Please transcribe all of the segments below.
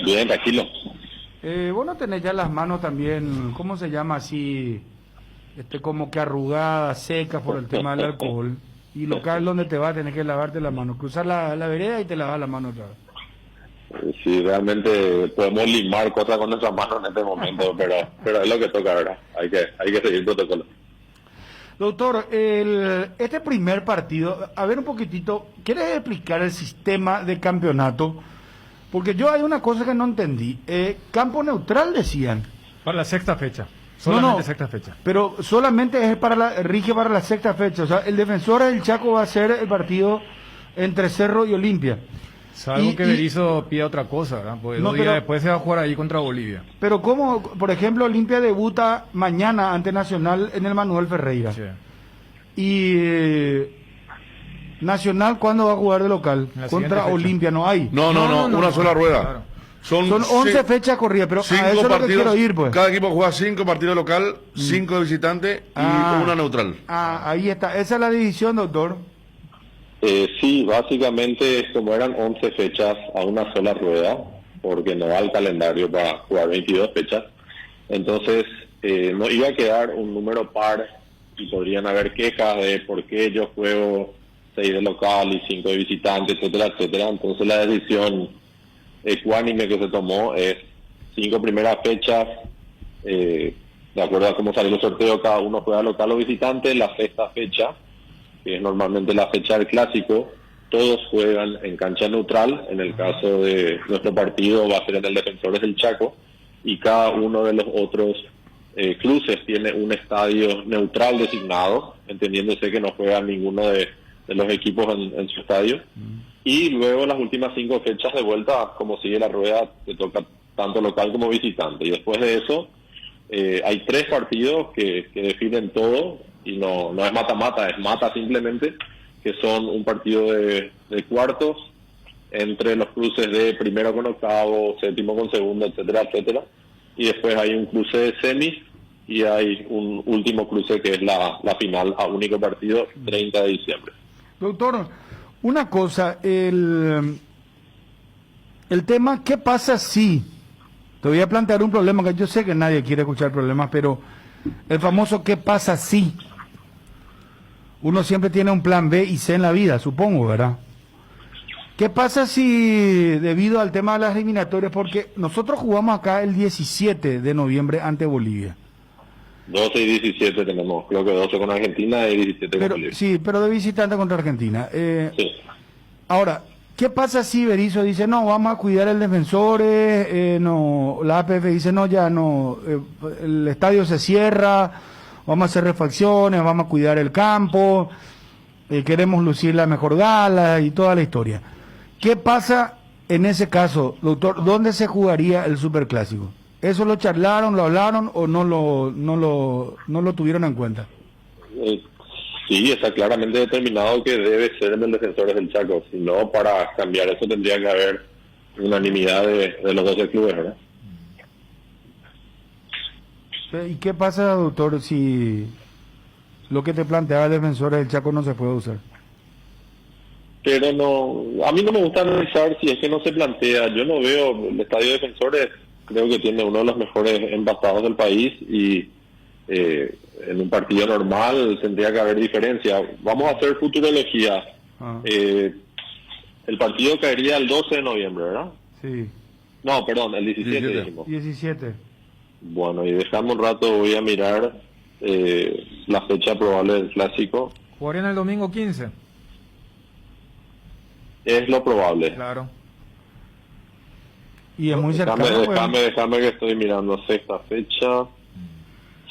Bien, tranquilo. Vos no tenés ya las manos también, ¿cómo se llama así? Como que arrugadas, secas por el tema del alcohol. Y local donde te vas, tenés que lavarte las manos. Cruzar la vereda y te lavas la mano otra vez. Sí, realmente podemos limar cosas con nuestras manos en este momento, pero es lo que toca, ¿verdad? Hay que seguir protocolo. Doctor, este primer partido, a ver un poquitito, ¿quieres explicar el sistema de campeonato? Porque yo hay una cosa que no entendí. Campo neutral decían. Para la sexta fecha. Solamente sexta fecha. Pero solamente es rige para la sexta fecha. O sea, el Defensor del Chaco va a ser el partido entre Cerro y Olimpia. Salvo que Berizzo pida otra cosa, ¿verdad? Porque dos días después se va a jugar ahí contra Bolivia. Pero ¿cómo? Por ejemplo, Olimpia debuta mañana ante Nacional en el Manuel Ferreira. Sí. Y Nacional, ¿cuándo va a jugar de local? Contra Olimpia, no hay. No, una sola rueda. Claro. Son 11 fechas corridas, pero a eso es lo que quiero ir, pues. Cada equipo juega 5 partidos local, 5 de visitante y una neutral. Ahí está. Esa es la división, doctor. Sí, básicamente como eran 11 fechas a una sola rueda, porque no va el calendario para jugar 22 fechas, entonces no iba a quedar un número par y podrían haber quejas de por qué yo juego 6 de local y 5 de visitante, etcétera, etcétera. Entonces la decisión ecuánime que se tomó es 5 primeras fechas, de acuerdo a cómo salió el sorteo, cada uno juega local o visitante. La sexta fecha, que es normalmente la fecha del clásico, todos juegan en cancha neutral. En el caso de nuestro partido va a ser en el Defensores del Chaco, y cada uno de los otros cruces tiene un estadio neutral designado, entendiéndose que no juega ninguno de los equipos en su estadio. Y luego las últimas 5 fechas de vuelta, como sigue la rueda, te toca tanto local como visitante. Y después de eso hay 3 partidos que definen todo, y no es mata-mata, es mata simplemente, que son un partido de cuartos entre los cruces de primero con octavo, séptimo con segundo, etcétera, etcétera. Y después hay un cruce de semis y hay un último cruce que es la final a único partido, 30 de diciembre. Doctor, una cosa, el tema, ¿qué pasa si? Te voy a plantear un problema, que yo sé que nadie quiere escuchar problemas, pero el famoso ¿qué pasa si? Uno siempre tiene un plan B y C en la vida, supongo, ¿verdad? ¿Qué pasa si, debido al tema de las eliminatorias, porque nosotros jugamos acá el 17 de noviembre ante Bolivia? 12 y 17 tenemos, creo que 12 con Argentina y 17 con Bolivia. Sí, pero de visitante contra Argentina. Sí. Ahora, ¿qué pasa si Berizzo dice, no, vamos a cuidar el Defensores, no, la APF dice, no, ya no, el estadio se cierra, vamos a hacer refacciones, vamos a cuidar el campo, queremos lucir la mejor gala y toda la historia? ¿Qué pasa en ese caso, doctor? ¿Dónde se jugaría el Superclásico? ¿Eso lo charlaron, lo hablaron o no lo tuvieron en cuenta? Sí, está claramente determinado que debe ser en el Defensores del Chaco. Si no, para cambiar eso tendría que haber unanimidad de los 12 clubes, ¿verdad? ¿Y qué pasa, doctor, si lo que te planteaba el Defensores del Chaco no se puede usar? Pero no, a mí no me gusta analizar si es que no se plantea. Yo no veo el Estadio Defensores, creo que tiene uno de los mejores envasados del país, y en un partido normal tendría que haber diferencia. Vamos a hacer futurología. El partido caería el 12 de noviembre, ¿verdad? Sí. No, perdón, el 17 dijimos. 17. Bueno, y dejamos un rato, voy a mirar la fecha probable del clásico. ¿Jugarían el domingo 15? Es lo probable. Claro. Y es muy cercano. Déjame que estoy mirando sexta fecha.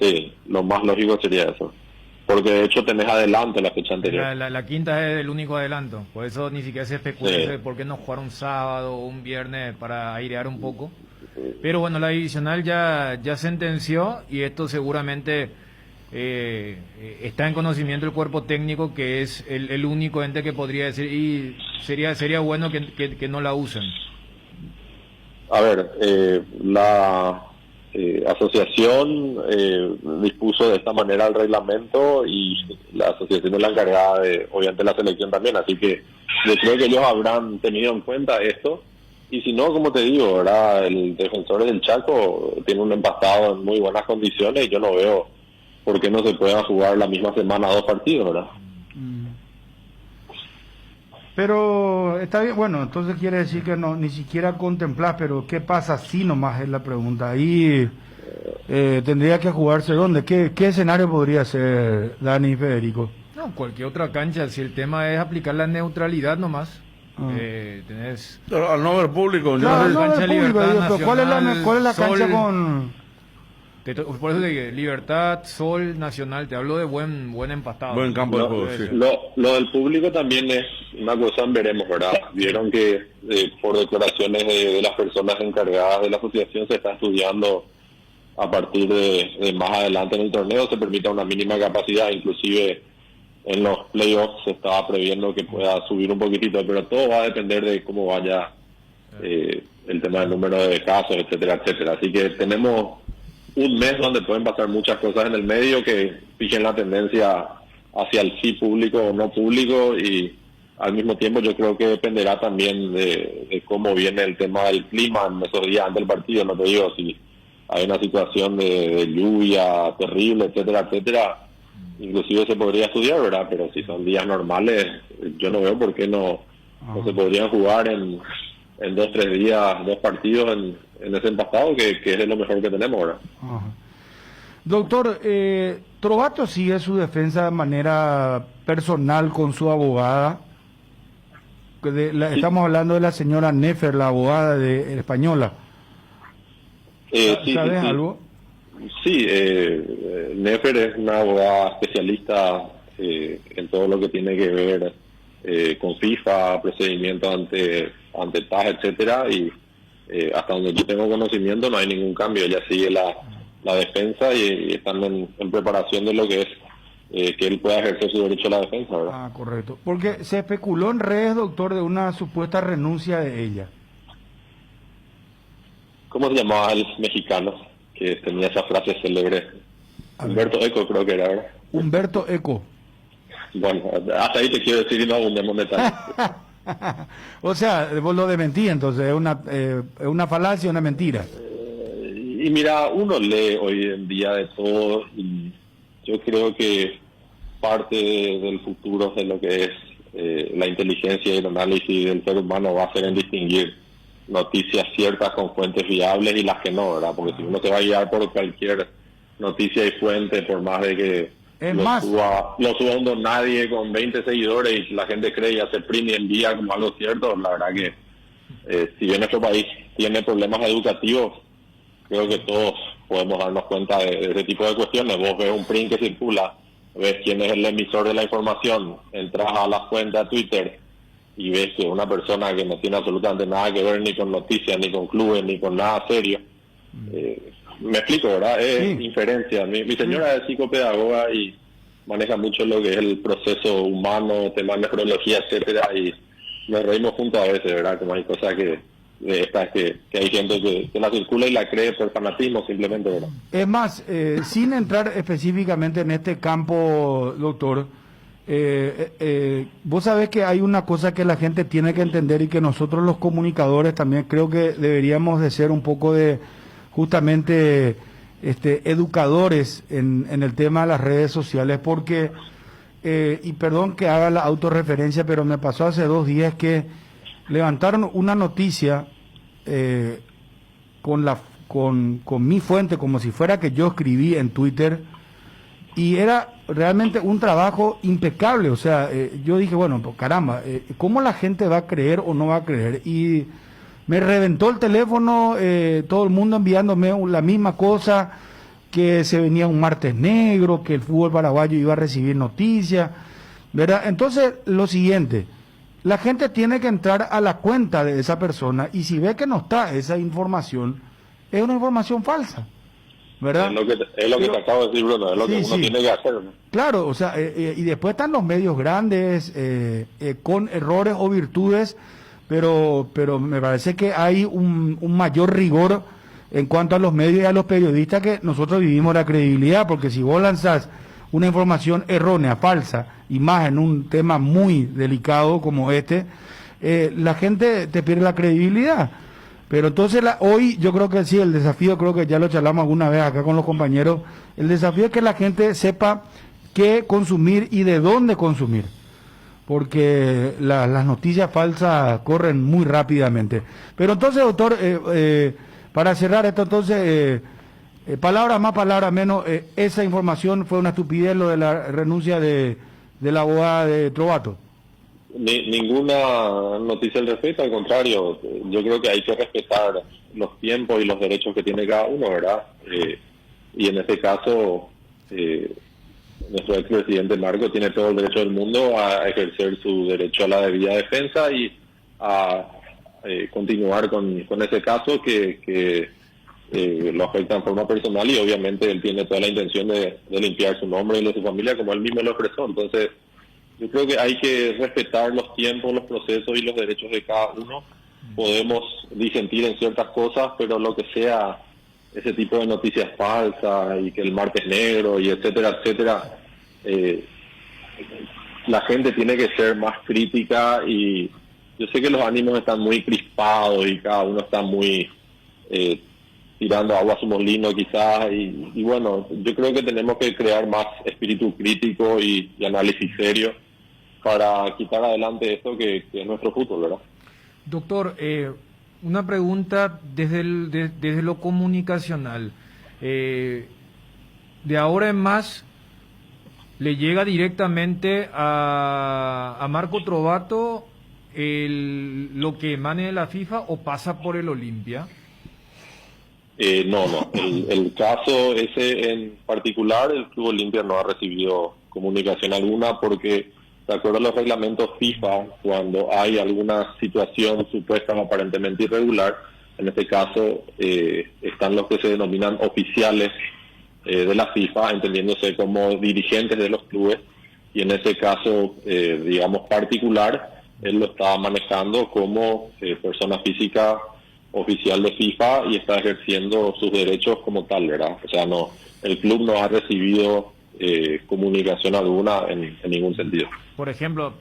Sí, lo más lógico sería eso. Porque de hecho tenés adelante la fecha anterior. La quinta es el único adelanto. Por eso ni siquiera se especula de por qué no jugar un sábado o un viernes para airear un poco. Pero bueno, la divisional ya sentenció, y esto seguramente está en conocimiento del cuerpo técnico, que es el único ente que podría decir, y sería bueno que no la usen. A ver, la asociación dispuso de esta manera el reglamento, y la asociación es la encargada de, obviamente, la selección también, así que yo creo que ellos habrán tenido en cuenta esto, Y si no, como te digo, ¿verdad? El Defensores del Chaco tiene un empastado en muy buenas condiciones y yo no veo por qué no se puedan jugar la misma semana 2 partidos, ¿verdad? Pero está bien, bueno, entonces quiere decir que no, ni siquiera contemplás, pero ¿qué pasa si nomás es la pregunta? Ahí tendría que jugarse ¿dónde? ¿Qué escenario podría ser, Dani y Federico? No, cualquier otra cancha, si el tema es aplicar la neutralidad nomás. Tenés Al no haber público, yo Claro, no sé. no, cancha del público, Libertad digo, pero ¿cuál es la Nacional, cancha Sol. con...? Por eso te digo, Libertad, Sol, Nacional, te hablo de buen empastado. Buen campo de Lo, juego, sí. lo del público también es una cosa, veremos, ¿verdad? Vieron que por declaraciones de las personas encargadas de la asociación se está estudiando a partir de más adelante en el torneo se permita una mínima capacidad, inclusive en los playoffs se estaba previendo que pueda subir un poquitito, pero todo va a depender de cómo vaya el tema del número de casos, etcétera, etcétera. Así que tenemos un mes donde pueden pasar muchas cosas en el medio que fijen la tendencia hacia el sí público o no público, y al mismo tiempo yo creo que dependerá también de cómo viene el tema del clima en esos días antes del partido. No te digo, si hay una situación de lluvia terrible, etcétera, etcétera, inclusive se podría estudiar, ¿verdad? Pero si son días normales, yo no veo por qué no se podrían jugar en 2-3 días 2 partidos en ese empastado, que es de lo mejor que tenemos ahora. Ajá. Doctor, Trovato sigue su defensa de manera personal con su abogada. Estamos hablando de la señora Nefer, la abogada española. ¿Sabes algo? Sí, Nefer es una abogada especialista en todo lo que tiene que ver con FIFA, procedimientos ante TAS, etcétera, y hasta donde yo tengo conocimiento no hay ningún cambio. Ella sigue la defensa y están en preparación de lo que es que él pueda ejercer su derecho a la defensa, ¿verdad? Ah, correcto. Porque se especuló en redes, doctor, de una supuesta renuncia de ella. ¿Cómo se llamaba el mexicano que tenía esa frase célebre? Humberto Eco, creo que era, ¿verdad? Humberto Eco. Bueno, hasta ahí te quiero decir y no abundemos en detalles. O sea, vos lo desmentí, entonces, es una falacia, una mentira. Y mira, uno lee hoy en día de todo y yo creo que parte del futuro de lo que es la inteligencia y el análisis del ser humano va a ser en distinguir noticias ciertas con fuentes viables y las que no, ¿verdad? Porque si uno se va a guiar por cualquier noticia y fuente, por más de que lo suba un don nadie con 20 seguidores y la gente cree y hace print y envía como algo cierto, la verdad que si bien nuestro país tiene problemas educativos, creo que todos podemos darnos cuenta de ese tipo de cuestiones. Vos ves un print que circula, ves quién es el emisor de la información, entras a la cuenta de Twitter y ves que una persona que no tiene absolutamente nada que ver ni con noticias, ni con clubes, ni con nada serio. Me explico, ¿verdad? Es inferencia. Mi señora es psicopedagoga y maneja mucho lo que es el proceso humano, temas de nefrología, etcétera, y nos reímos juntos a veces, ¿verdad? Como hay cosas que hay gente que la circula y la cree por fanatismo simplemente, ¿verdad? Es más, sin entrar específicamente en este campo, doctor, vos sabés que hay una cosa que la gente tiene que entender y que nosotros los comunicadores también creo que deberíamos de ser un poco de justamente educadores en el tema de las redes sociales, porque y perdón que haga la autorreferencia, pero me pasó hace 2 días que levantaron una noticia con mi fuente, como si fuera que yo escribí en Twitter, y era realmente un trabajo impecable. O sea, yo dije, bueno, pues, caramba, ¿cómo la gente va a creer o no va a creer? Y me reventó el teléfono, todo el mundo enviándome la misma cosa, que se venía un martes negro, que el fútbol paraguayo iba a recibir noticias, ¿verdad? Entonces, lo siguiente, la gente tiene que entrar a la cuenta de esa persona y si ve que no está esa información, es una información falsa, ¿verdad? Es lo que te acabo de decir, Bruno, es lo que uno tiene que hacer, ¿no? Claro, o sea, y después están los medios grandes, con errores o virtudes, pero me parece que hay un mayor rigor en cuanto a los medios y a los periodistas, que nosotros vivimos la credibilidad, porque si vos lanzás una información errónea, falsa, y más en un tema muy delicado como este, la gente te pierde la credibilidad. Pero entonces hoy yo creo que sí, el desafío, creo que ya lo charlamos alguna vez acá con los compañeros, el desafío es que la gente sepa qué consumir y de dónde consumir, porque las noticias falsas corren muy rápidamente. Pero entonces, doctor, para cerrar esto, entonces, palabras más, palabras menos, esa información fue una estupidez, lo de la renuncia de la abogada de Trovato. Ninguna noticia al respecto, al contrario, yo creo que hay que respetar los tiempos y los derechos que tiene cada uno, ¿verdad? Y en este caso, nuestro expresidente Marco tiene todo el derecho del mundo a ejercer su derecho a la debida defensa y a continuar con ese caso que lo afecta en forma personal, y obviamente él tiene toda la intención de limpiar su nombre y de su familia, como él mismo lo expresó. Entonces, yo creo que hay que respetar los tiempos, los procesos y los derechos de cada uno. Podemos disentir en ciertas cosas, pero lo que sea ese tipo de noticias falsas y que el martes negro y etcétera, etcétera, la gente tiene que ser más crítica, y yo sé que los ánimos están muy crispados y cada uno está muy tirando agua a su molino quizás, y bueno, yo creo que tenemos que crear más espíritu crítico y análisis serio para quitar adelante esto que es nuestro fútbol, ¿verdad? Doctor, una pregunta desde lo comunicacional. De ahora en más, ¿le llega directamente a Marco Trovato lo que emane de la FIFA o pasa por el Olimpia? No. El caso ese en particular, el Club Olimpia no ha recibido comunicación alguna, porque de acuerdo a los reglamentos FIFA, cuando hay alguna situación supuesta o aparentemente irregular, en este caso están los que se denominan oficiales de la FIFA, entendiéndose como dirigentes de los clubes, y en ese caso, digamos particular, él lo está manejando como persona física oficial de FIFA y está ejerciendo sus derechos como tal, ¿verdad? O sea, no, el club no ha recibido comunicación alguna en ningún sentido. Por ejemplo,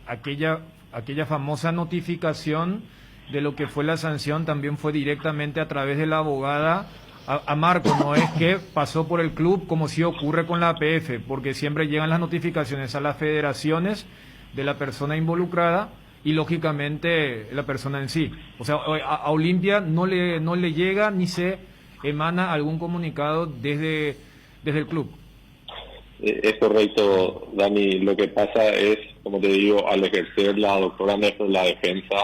aquella famosa notificación de lo que fue la sanción también fue directamente a través de la abogada a Marco, no es que pasó por el club como si ocurre con la APF, porque siempre llegan las notificaciones a las federaciones de la persona involucrada y lógicamente la persona en sí. O sea, a Olimpia no le llega ni se emana algún comunicado desde el club. Es correcto, Dani. Lo que pasa es, como te digo, al ejercer la doctora Néstor la defensa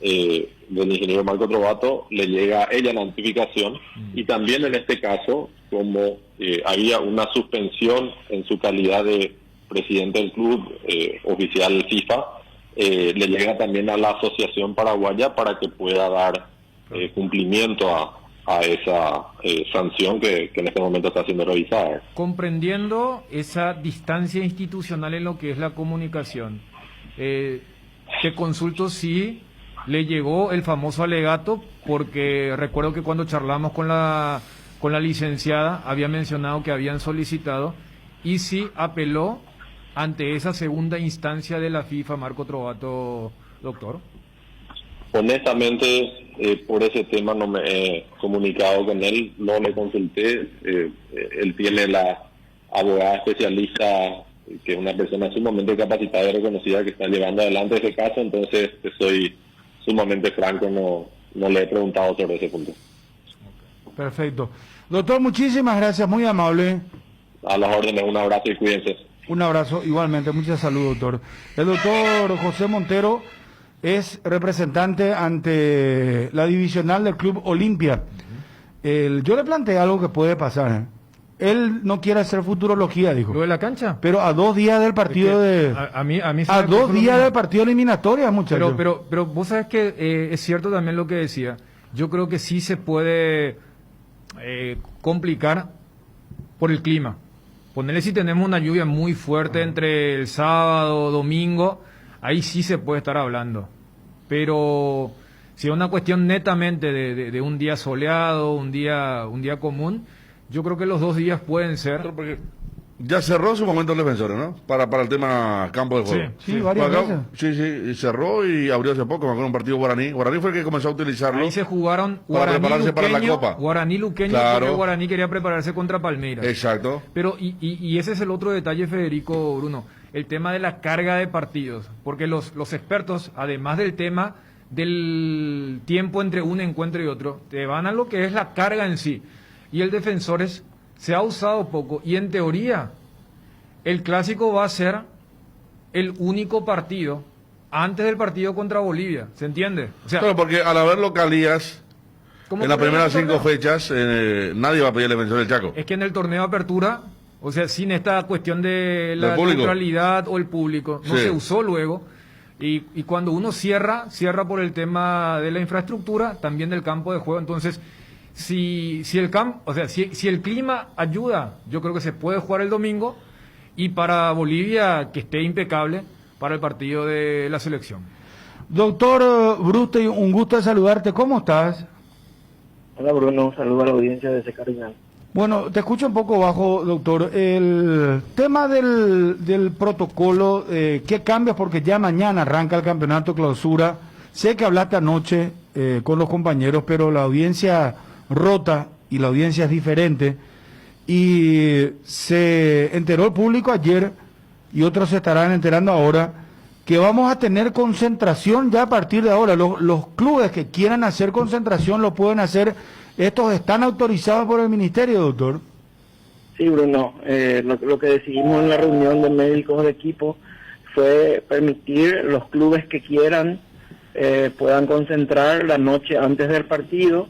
del ingeniero Marco Trovato, le llega a ella la notificación, y también en este caso, como había una suspensión en su calidad de presidente del club oficial FIFA, le llega también a la Asociación Paraguaya para que pueda dar cumplimiento a esa sanción que en este momento está siendo revisada. Comprendiendo esa distancia institucional en lo que es la comunicación, te consulto si le llegó el famoso alegato, porque recuerdo que cuando charlamos con la licenciada había mencionado que habían solicitado, y si apeló ante esa segunda instancia de la FIFA Marco Trovato, doctor. Honestamente, por ese tema no me he comunicado con él, no le consulté. Él tiene la abogada especialista, que es una persona sumamente capacitada y reconocida, que está llevando adelante ese caso. Entonces, soy sumamente franco, no le he preguntado sobre ese punto. Perfecto. Doctor, muchísimas gracias, muy amable. A las órdenes, un abrazo y cuídense. Un abrazo, igualmente, muchas salud, doctor. El doctor José Montero es representante ante la divisional del Club Olimpia. Yo le planteé algo que puede pasar. Él no quiere hacer futurología, dijo. ¿Lo de la cancha? Pero a 2 días del partido a mí a 2 días del partido eliminatoria, muchachos. Pero vos sabes que es cierto también lo que decía. Yo creo que sí se puede complicar por el clima. Ponerle, si tenemos una lluvia muy fuerte entre el sábado, domingo, ahí sí se puede estar hablando. Pero si es una cuestión netamente de un día soleado, un día común, yo creo que los 2 días pueden ser. Porque Ya cerró su momento el Defensores, ¿no? Para el tema campo de juego. Sí, varias veces. Sí, cerró y abrió hace poco, me acuerdo un partido Guaraní. Guaraní fue el que comenzó a utilizarlo. Ahí se jugaron para prepararse para la Copa. Guaraní Luqueño, Claro. porque Guaraní quería prepararse contra Palmeiras. Exacto. Pero, y ese es el otro detalle, Federico, Bruno, el tema de la carga de partidos, porque los expertos, además del tema del tiempo entre un encuentro y otro, te van a lo que es la carga en sí. Y el Defensores se ha usado poco, y en teoría el clásico va a ser el único partido antes del partido contra Bolivia, ¿se entiende? O sea, Claro, porque al haber localías ¿cómo en las ocurre primeras el 5 torneo? fechas, nadie va a pedir el Defensor del Chaco. Es que en el torneo de apertura, o sea, sin esta cuestión de la ¿Del público? neutralidad o el público, no Sí. se usó luego. Y cuando uno cierra por el tema de la infraestructura, también del campo de juego. Entonces, si el clima ayuda, yo creo que se puede jugar el domingo. Y para Bolivia, que esté impecable para el partido de la selección. Doctor Bruste, un gusto de saludarte. ¿Cómo estás? Hola Bruno, saludo a la audiencia de Cardinal. Bueno, te escucho un poco bajo, doctor. El tema del protocolo, ¿qué cambias? Porque ya mañana arranca el campeonato clausura. Sé que hablaste anoche con los compañeros, pero la audiencia rota y la audiencia es diferente. Y se enteró el público ayer, y otros se estarán enterando ahora, que vamos a tener concentración ya a partir de ahora. Los clubes que quieran hacer concentración lo pueden hacer. ¿Estos están autorizados por el ministerio, doctor? Sí, Bruno, lo que decidimos en la reunión de médicos de equipo fue permitir los clubes que quieran puedan concentrar la noche antes del partido.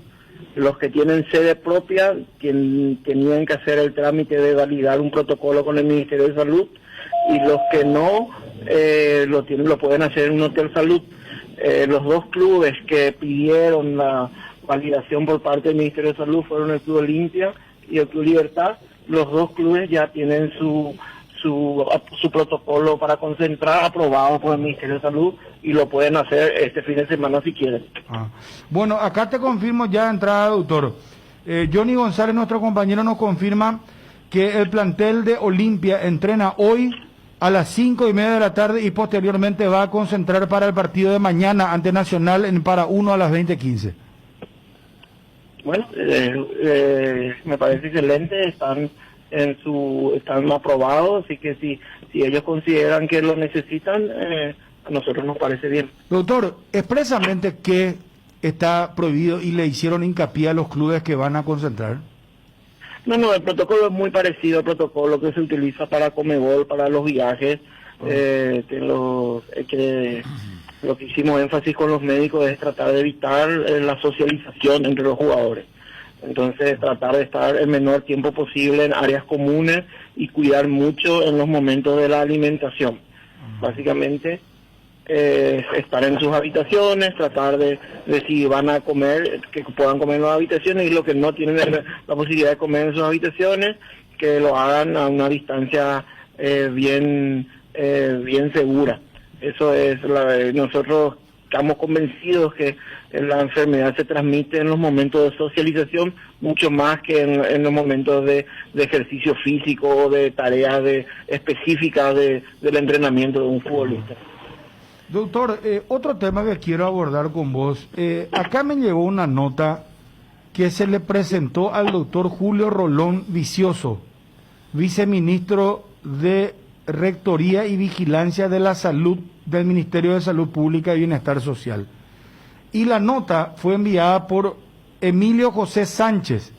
Los que tienen sede propia tenían que hacer el trámite de validar un protocolo con el Ministerio de Salud, y los que no lo pueden hacer en un hotel salud. Los dos clubes que pidieron la validación por parte del Ministerio de Salud fueron el Club Olimpia y el Club Libertad. Los dos clubes ya tienen su protocolo para concentrar aprobado por el Ministerio de Salud, y lo pueden hacer este fin de semana si quieren. Bueno, acá te confirmo ya de entrada, doctor. Johnny González, nuestro compañero, nos confirma que el plantel de Olimpia entrena hoy a las 5:30 de la tarde y posteriormente va a concentrar para el partido de mañana ante Nacional en para 1 a las 20:15. Bueno, me parece excelente, están aprobados, así que si ellos consideran que lo necesitan, a nosotros nos parece bien. Doctor, expresamente, ¿qué está prohibido y le hicieron hincapié a los clubes que van a concentrar? No, el protocolo es muy parecido al protocolo que se utiliza para Conmebol, para los viajes. Lo que hicimos énfasis con los médicos es tratar de evitar la socialización entre los jugadores. Entonces, tratar de estar el menor tiempo posible en áreas comunes y cuidar mucho en los momentos de la alimentación. Básicamente, estar en sus habitaciones, tratar de si van a comer, que puedan comer en las habitaciones, y los que no tienen la posibilidad de comer en sus habitaciones, que lo hagan a una distancia bien segura. Eso es, nosotros estamos convencidos que la enfermedad se transmite en los momentos de socialización mucho más que en los momentos de ejercicio físico o de tareas específicas del entrenamiento de un futbolista. Doctor, otro tema que quiero abordar con vos. Acá me llegó una nota que se le presentó al doctor Julio Rolón Vicioso, viceministro de Rectoría y Vigilancia de la Salud del Ministerio de Salud Pública y Bienestar Social. Y la nota fue enviada por Emilio José Sánchez,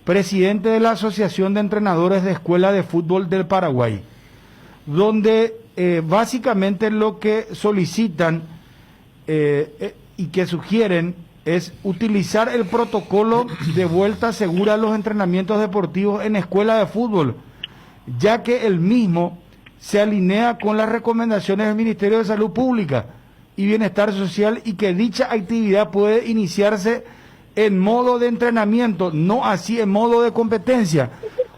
presidente de la Asociación de Entrenadores de Escuela de Fútbol del Paraguay, donde básicamente lo que solicitan y que sugieren es utilizar el protocolo de vuelta segura a los entrenamientos deportivos en escuela de fútbol, ya que el mismo se alinea con las recomendaciones del Ministerio de Salud Pública y Bienestar Social, y que dicha actividad puede iniciarse en modo de entrenamiento, no así en modo de competencia.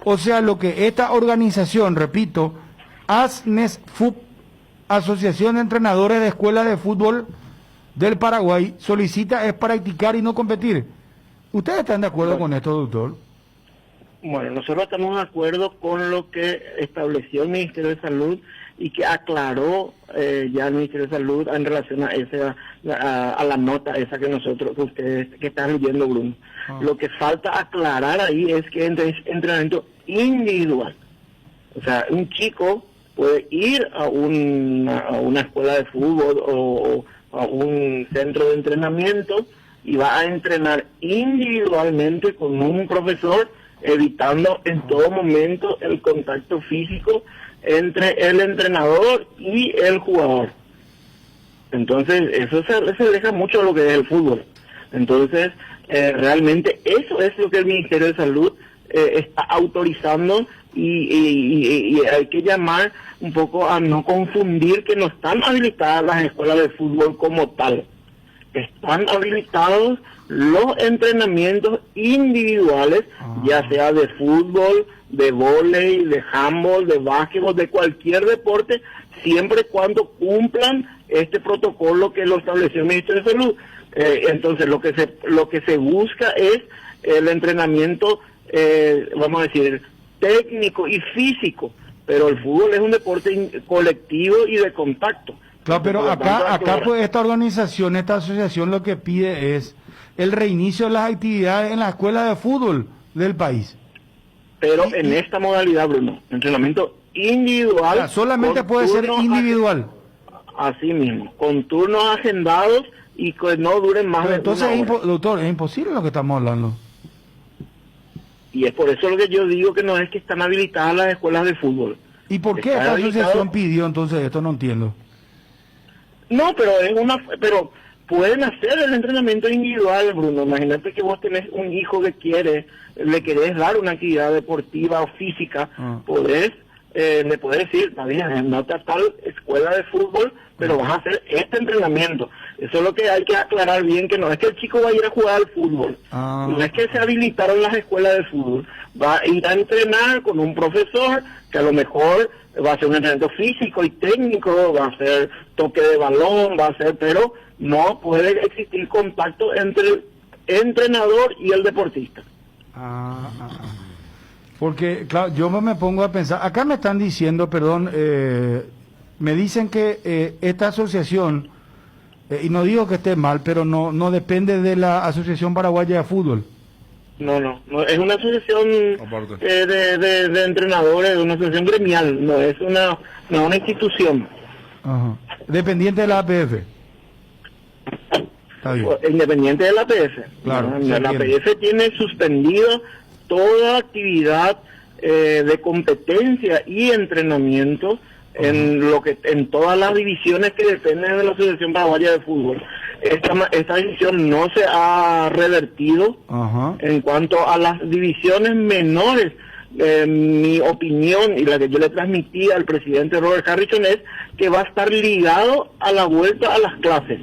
O sea, lo que esta organización, repito, ASNESFUP, Asociación de Entrenadores de Escuelas de Fútbol del Paraguay, solicita es practicar y no competir. ¿Ustedes están de acuerdo con esto, doctor? Bueno, nosotros estamos de acuerdo con lo que estableció el Ministerio de Salud y que aclaró ya el Ministerio de Salud en relación a a la nota esa que ustedes que están leyendo, Bruno. Lo que falta aclarar ahí es que es entrenamiento individual. O sea, un chico puede ir a una escuela de fútbol o a un centro de entrenamiento y va a entrenar individualmente con un profesor, evitando en todo momento el contacto físico entre el entrenador y el jugador. Entonces, eso se aleja mucho de lo que es el fútbol. Entonces, realmente eso es lo que el Ministerio de Salud está autorizando y hay que llamar un poco a no confundir que no están habilitadas las escuelas de fútbol como tal. Están habilitados los entrenamientos individuales, ya sea de fútbol, de vóley, de handball, de básquetbol, de cualquier deporte, siempre y cuando cumplan este protocolo que lo estableció el Ministerio de Salud. Entonces, lo que se busca es el entrenamiento, vamos a decir, técnico y físico, pero el fútbol es un deporte colectivo y de contacto. Claro, pero acá pues esta organización, esta asociación lo que pide es el reinicio de las actividades en la escuela de fútbol del país. Pero en esta modalidad, Bruno, entrenamiento individual. Claro, solamente puede ser individual. Así mismo, con turnos agendados y que no duren más de entonces una hora. Doctor, es imposible lo que estamos hablando. Y es por eso lo que yo digo que no es que están habilitadas las escuelas de fútbol. ¿Y por qué esta asociación pidió entonces esto? No entiendo. No, pero pueden hacer el entrenamiento individual, Bruno. Imagínate que vos tenés un hijo que le querés dar una actividad deportiva o física, le podés decir, está bien, andate a tal escuela de fútbol, pero vas a hacer este entrenamiento. Eso es lo que hay que aclarar bien, que no es que el chico va a ir a jugar al fútbol, no es que se habilitaron las escuelas de fútbol, va a ir a entrenar con un profesor que a lo mejor va a hacer un entrenamiento físico y técnico, va a hacer toque de balón, pero no puede existir contacto entre el entrenador y el deportista. Porque, claro, yo me pongo a pensar, acá me están diciendo, perdón, me dicen que esta asociación, y no digo que esté mal, pero no depende de la Asociación Paraguaya de Fútbol. No, es una asociación de entrenadores, una asociación gremial, no es una institución. Ajá. Dependiente de la APF. Está bien. Independiente de la APF. Claro, la APF tiene suspendida toda actividad de competencia y entrenamiento en todas las divisiones que dependen de la Asociación Paraguaya de Fútbol. Esta decisión no se ha revertido. En cuanto a las divisiones menores. Mi opinión y la que yo le transmití al presidente Robert Harrison es que va a estar ligado a la vuelta a las clases.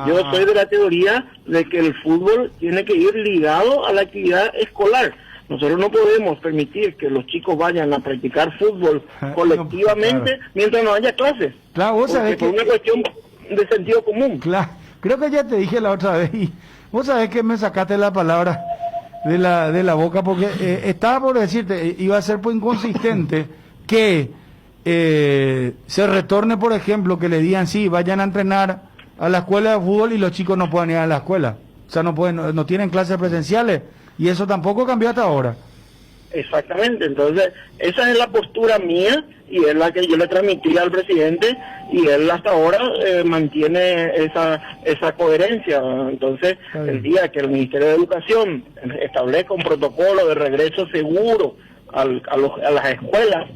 Yo soy de la teoría de que el fútbol tiene que ir ligado a la actividad escolar. Nosotros no podemos permitir que los chicos vayan a practicar fútbol colectivamente mientras no haya clases. Claro, vos sabés que... por una cuestión de sentido común. Claro, creo que ya te dije la otra vez y vos sabés que me sacaste la palabra de la boca porque estaba por decirte, iba a ser pues inconsistente que se retorne, por ejemplo, que le digan sí, vayan a entrenar a la escuela de fútbol y los chicos no puedan ir a la escuela. O sea, no tienen clases presenciales y eso tampoco cambió hasta ahora. Exactamente, entonces esa es la postura mía y es la que yo le transmití al presidente y él hasta ahora mantiene esa coherencia. Entonces, el día que el Ministerio de Educación establezca un protocolo de regreso seguro a las escuelas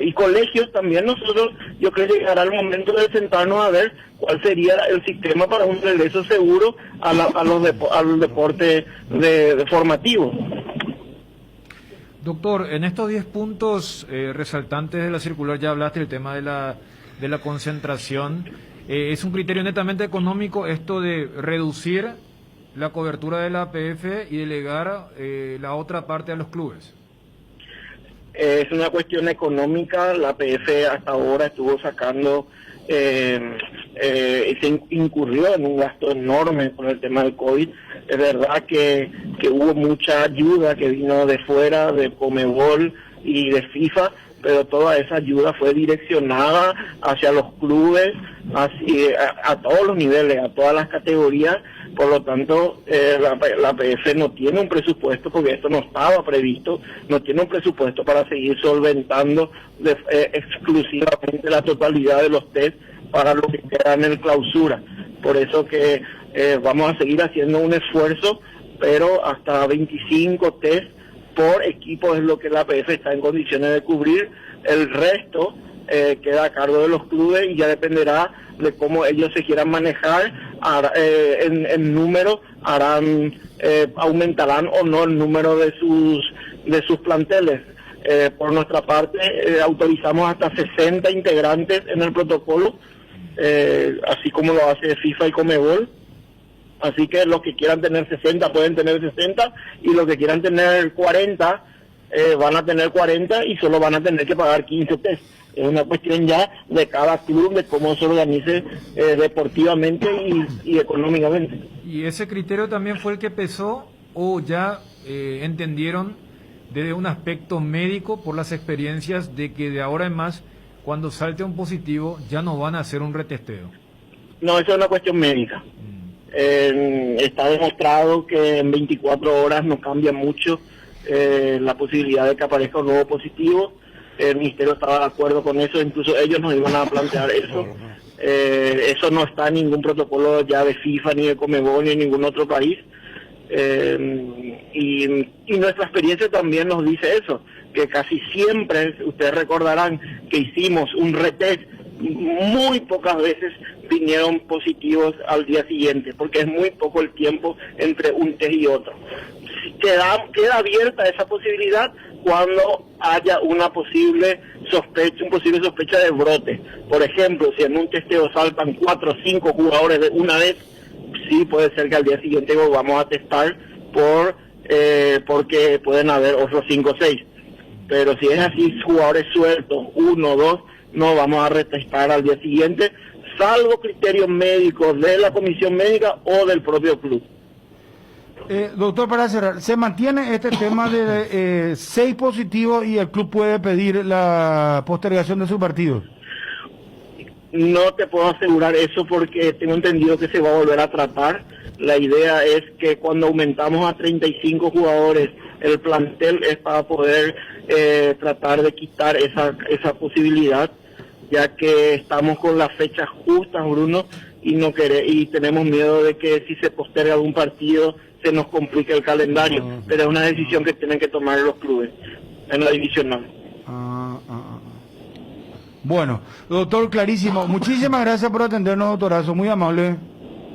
y colegios, también yo creo que llegará el momento de sentarnos a ver cuál sería el sistema para un regreso seguro al deporte formativo. Doctor, en estos 10 puntos resaltantes de la circular ya hablaste del tema de la concentración. ¿Es un criterio netamente económico esto de reducir la cobertura de la APF y delegar la otra parte a los clubes? Es una cuestión económica. La APF hasta ahora estuvo sacando se incurrió en un gasto enorme con el tema del COVID. Es verdad que hubo mucha ayuda que vino de fuera, de Conmebol y de FIFA, pero toda esa ayuda fue direccionada hacia los clubes, a todos los niveles, a todas las categorías. Por lo tanto, la PF no tiene un presupuesto, porque esto no estaba previsto, no tiene un presupuesto para seguir solventando exclusivamente la totalidad de los test para lo que queda en el clausura. Por eso que vamos a seguir haciendo un esfuerzo, pero hasta 25 test por equipo es lo que la PF está en condiciones de cubrir. El resto queda a cargo de los clubes y ya dependerá de cómo ellos se quieran manejar. En número aumentarán o no el número de sus planteles. Por nuestra parte autorizamos hasta 60 integrantes en el protocolo, así como lo hace FIFA y Conmebol. Así que los que quieran tener 60 pueden tener 60, y los que quieran tener 40 van a tener 40 y solo van a tener que pagar 15 test. Es una cuestión ya de cada club, de cómo se organice deportivamente y económicamente. ¿Y ese criterio también fue el que pesó, o ya entendieron desde un aspecto médico, por las experiencias, de que de ahora en más, cuando salte un positivo, ya no van a hacer un retesteo? No, eso es una cuestión médica. Está demostrado que en 24 horas no cambia mucho la posibilidad de que aparezca un nuevo positivo. El ministerio estaba de acuerdo con eso, incluso ellos nos iban a plantear eso. Eso no está en ningún protocolo ya de FIFA, ni de Conmebol, ni en ningún otro país. Y nuestra experiencia también nos dice eso, que casi siempre, ustedes recordarán que hicimos un retest, muy pocas veces vinieron positivos al día siguiente, porque es muy poco el tiempo entre un test y otro. Queda abierta esa posibilidad cuando haya una posible sospecha de brote. Por ejemplo, si en un testeo saltan 4 o 5 jugadores de una vez, sí puede ser que al día siguiente volvamos a testar porque pueden haber otros 5 o 6. Pero si es así, jugadores sueltos, 1 o 2, no vamos a retestar al día siguiente, salvo criterios médicos de la comisión médica o del propio club. Doctor, para cerrar, ¿se mantiene este tema de 6 positivos y el club puede pedir la postergación de su partido? No te puedo asegurar eso, porque tengo entendido que se va a volver a tratar. La idea es que cuando aumentamos a 35 jugadores el plantel, es para poder tratar de quitar esa posibilidad, ya que estamos con las fechas justas, Bruno, y tenemos miedo de que si se posterga algún partido se nos complique el calendario. Pero es una decisión que tienen que tomar los clubes en la divisional. Bueno, doctor, clarísimo. Muchísimas gracias por atendernos, doctorazo, muy amable.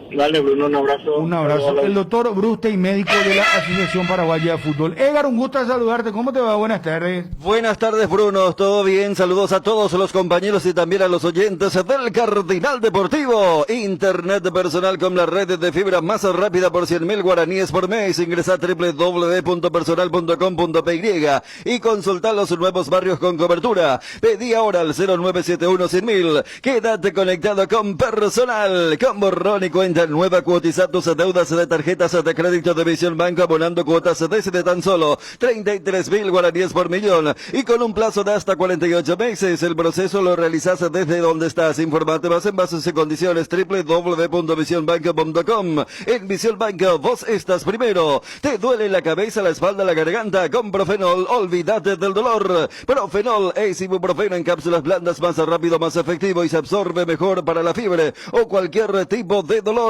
Dale, Bruno, un abrazo. Un abrazo. El doctor Bruste, médico de la Asociación Paraguaya de Fútbol. Edgar, un gusto saludarte. ¿Cómo te va? Buenas tardes. Buenas tardes, Bruno. ¿Todo bien? Saludos a todos los compañeros y también a los oyentes del Cardinal Deportivo. Internet personal con la red de fibra más rápida por 100.000 guaraníes por mes. Ingresa a www.personal.com.py y consulta los nuevos barrios con cobertura. Pedí ahora al 0971-100.000. Quédate conectado con Personal. Con borrón y cuenta nueva, cuotiza tus deudas de tarjetas de crédito de Visión Banco abonando cuotas desde tan solo 33.000 guaraníes por millón y con un plazo de hasta 48 meses. El proceso lo realizas desde donde estás. Informate más en bases y condiciones www.visionbanco.com. En Visión Banco vos estás primero. ¿Te duele la cabeza, la espalda, la garganta? Con Profenol, olvídate del dolor. Profenol es ibuprofeno en cápsulas blandas, más rápido, más efectivo y se absorbe mejor para la fiebre o cualquier tipo de dolor.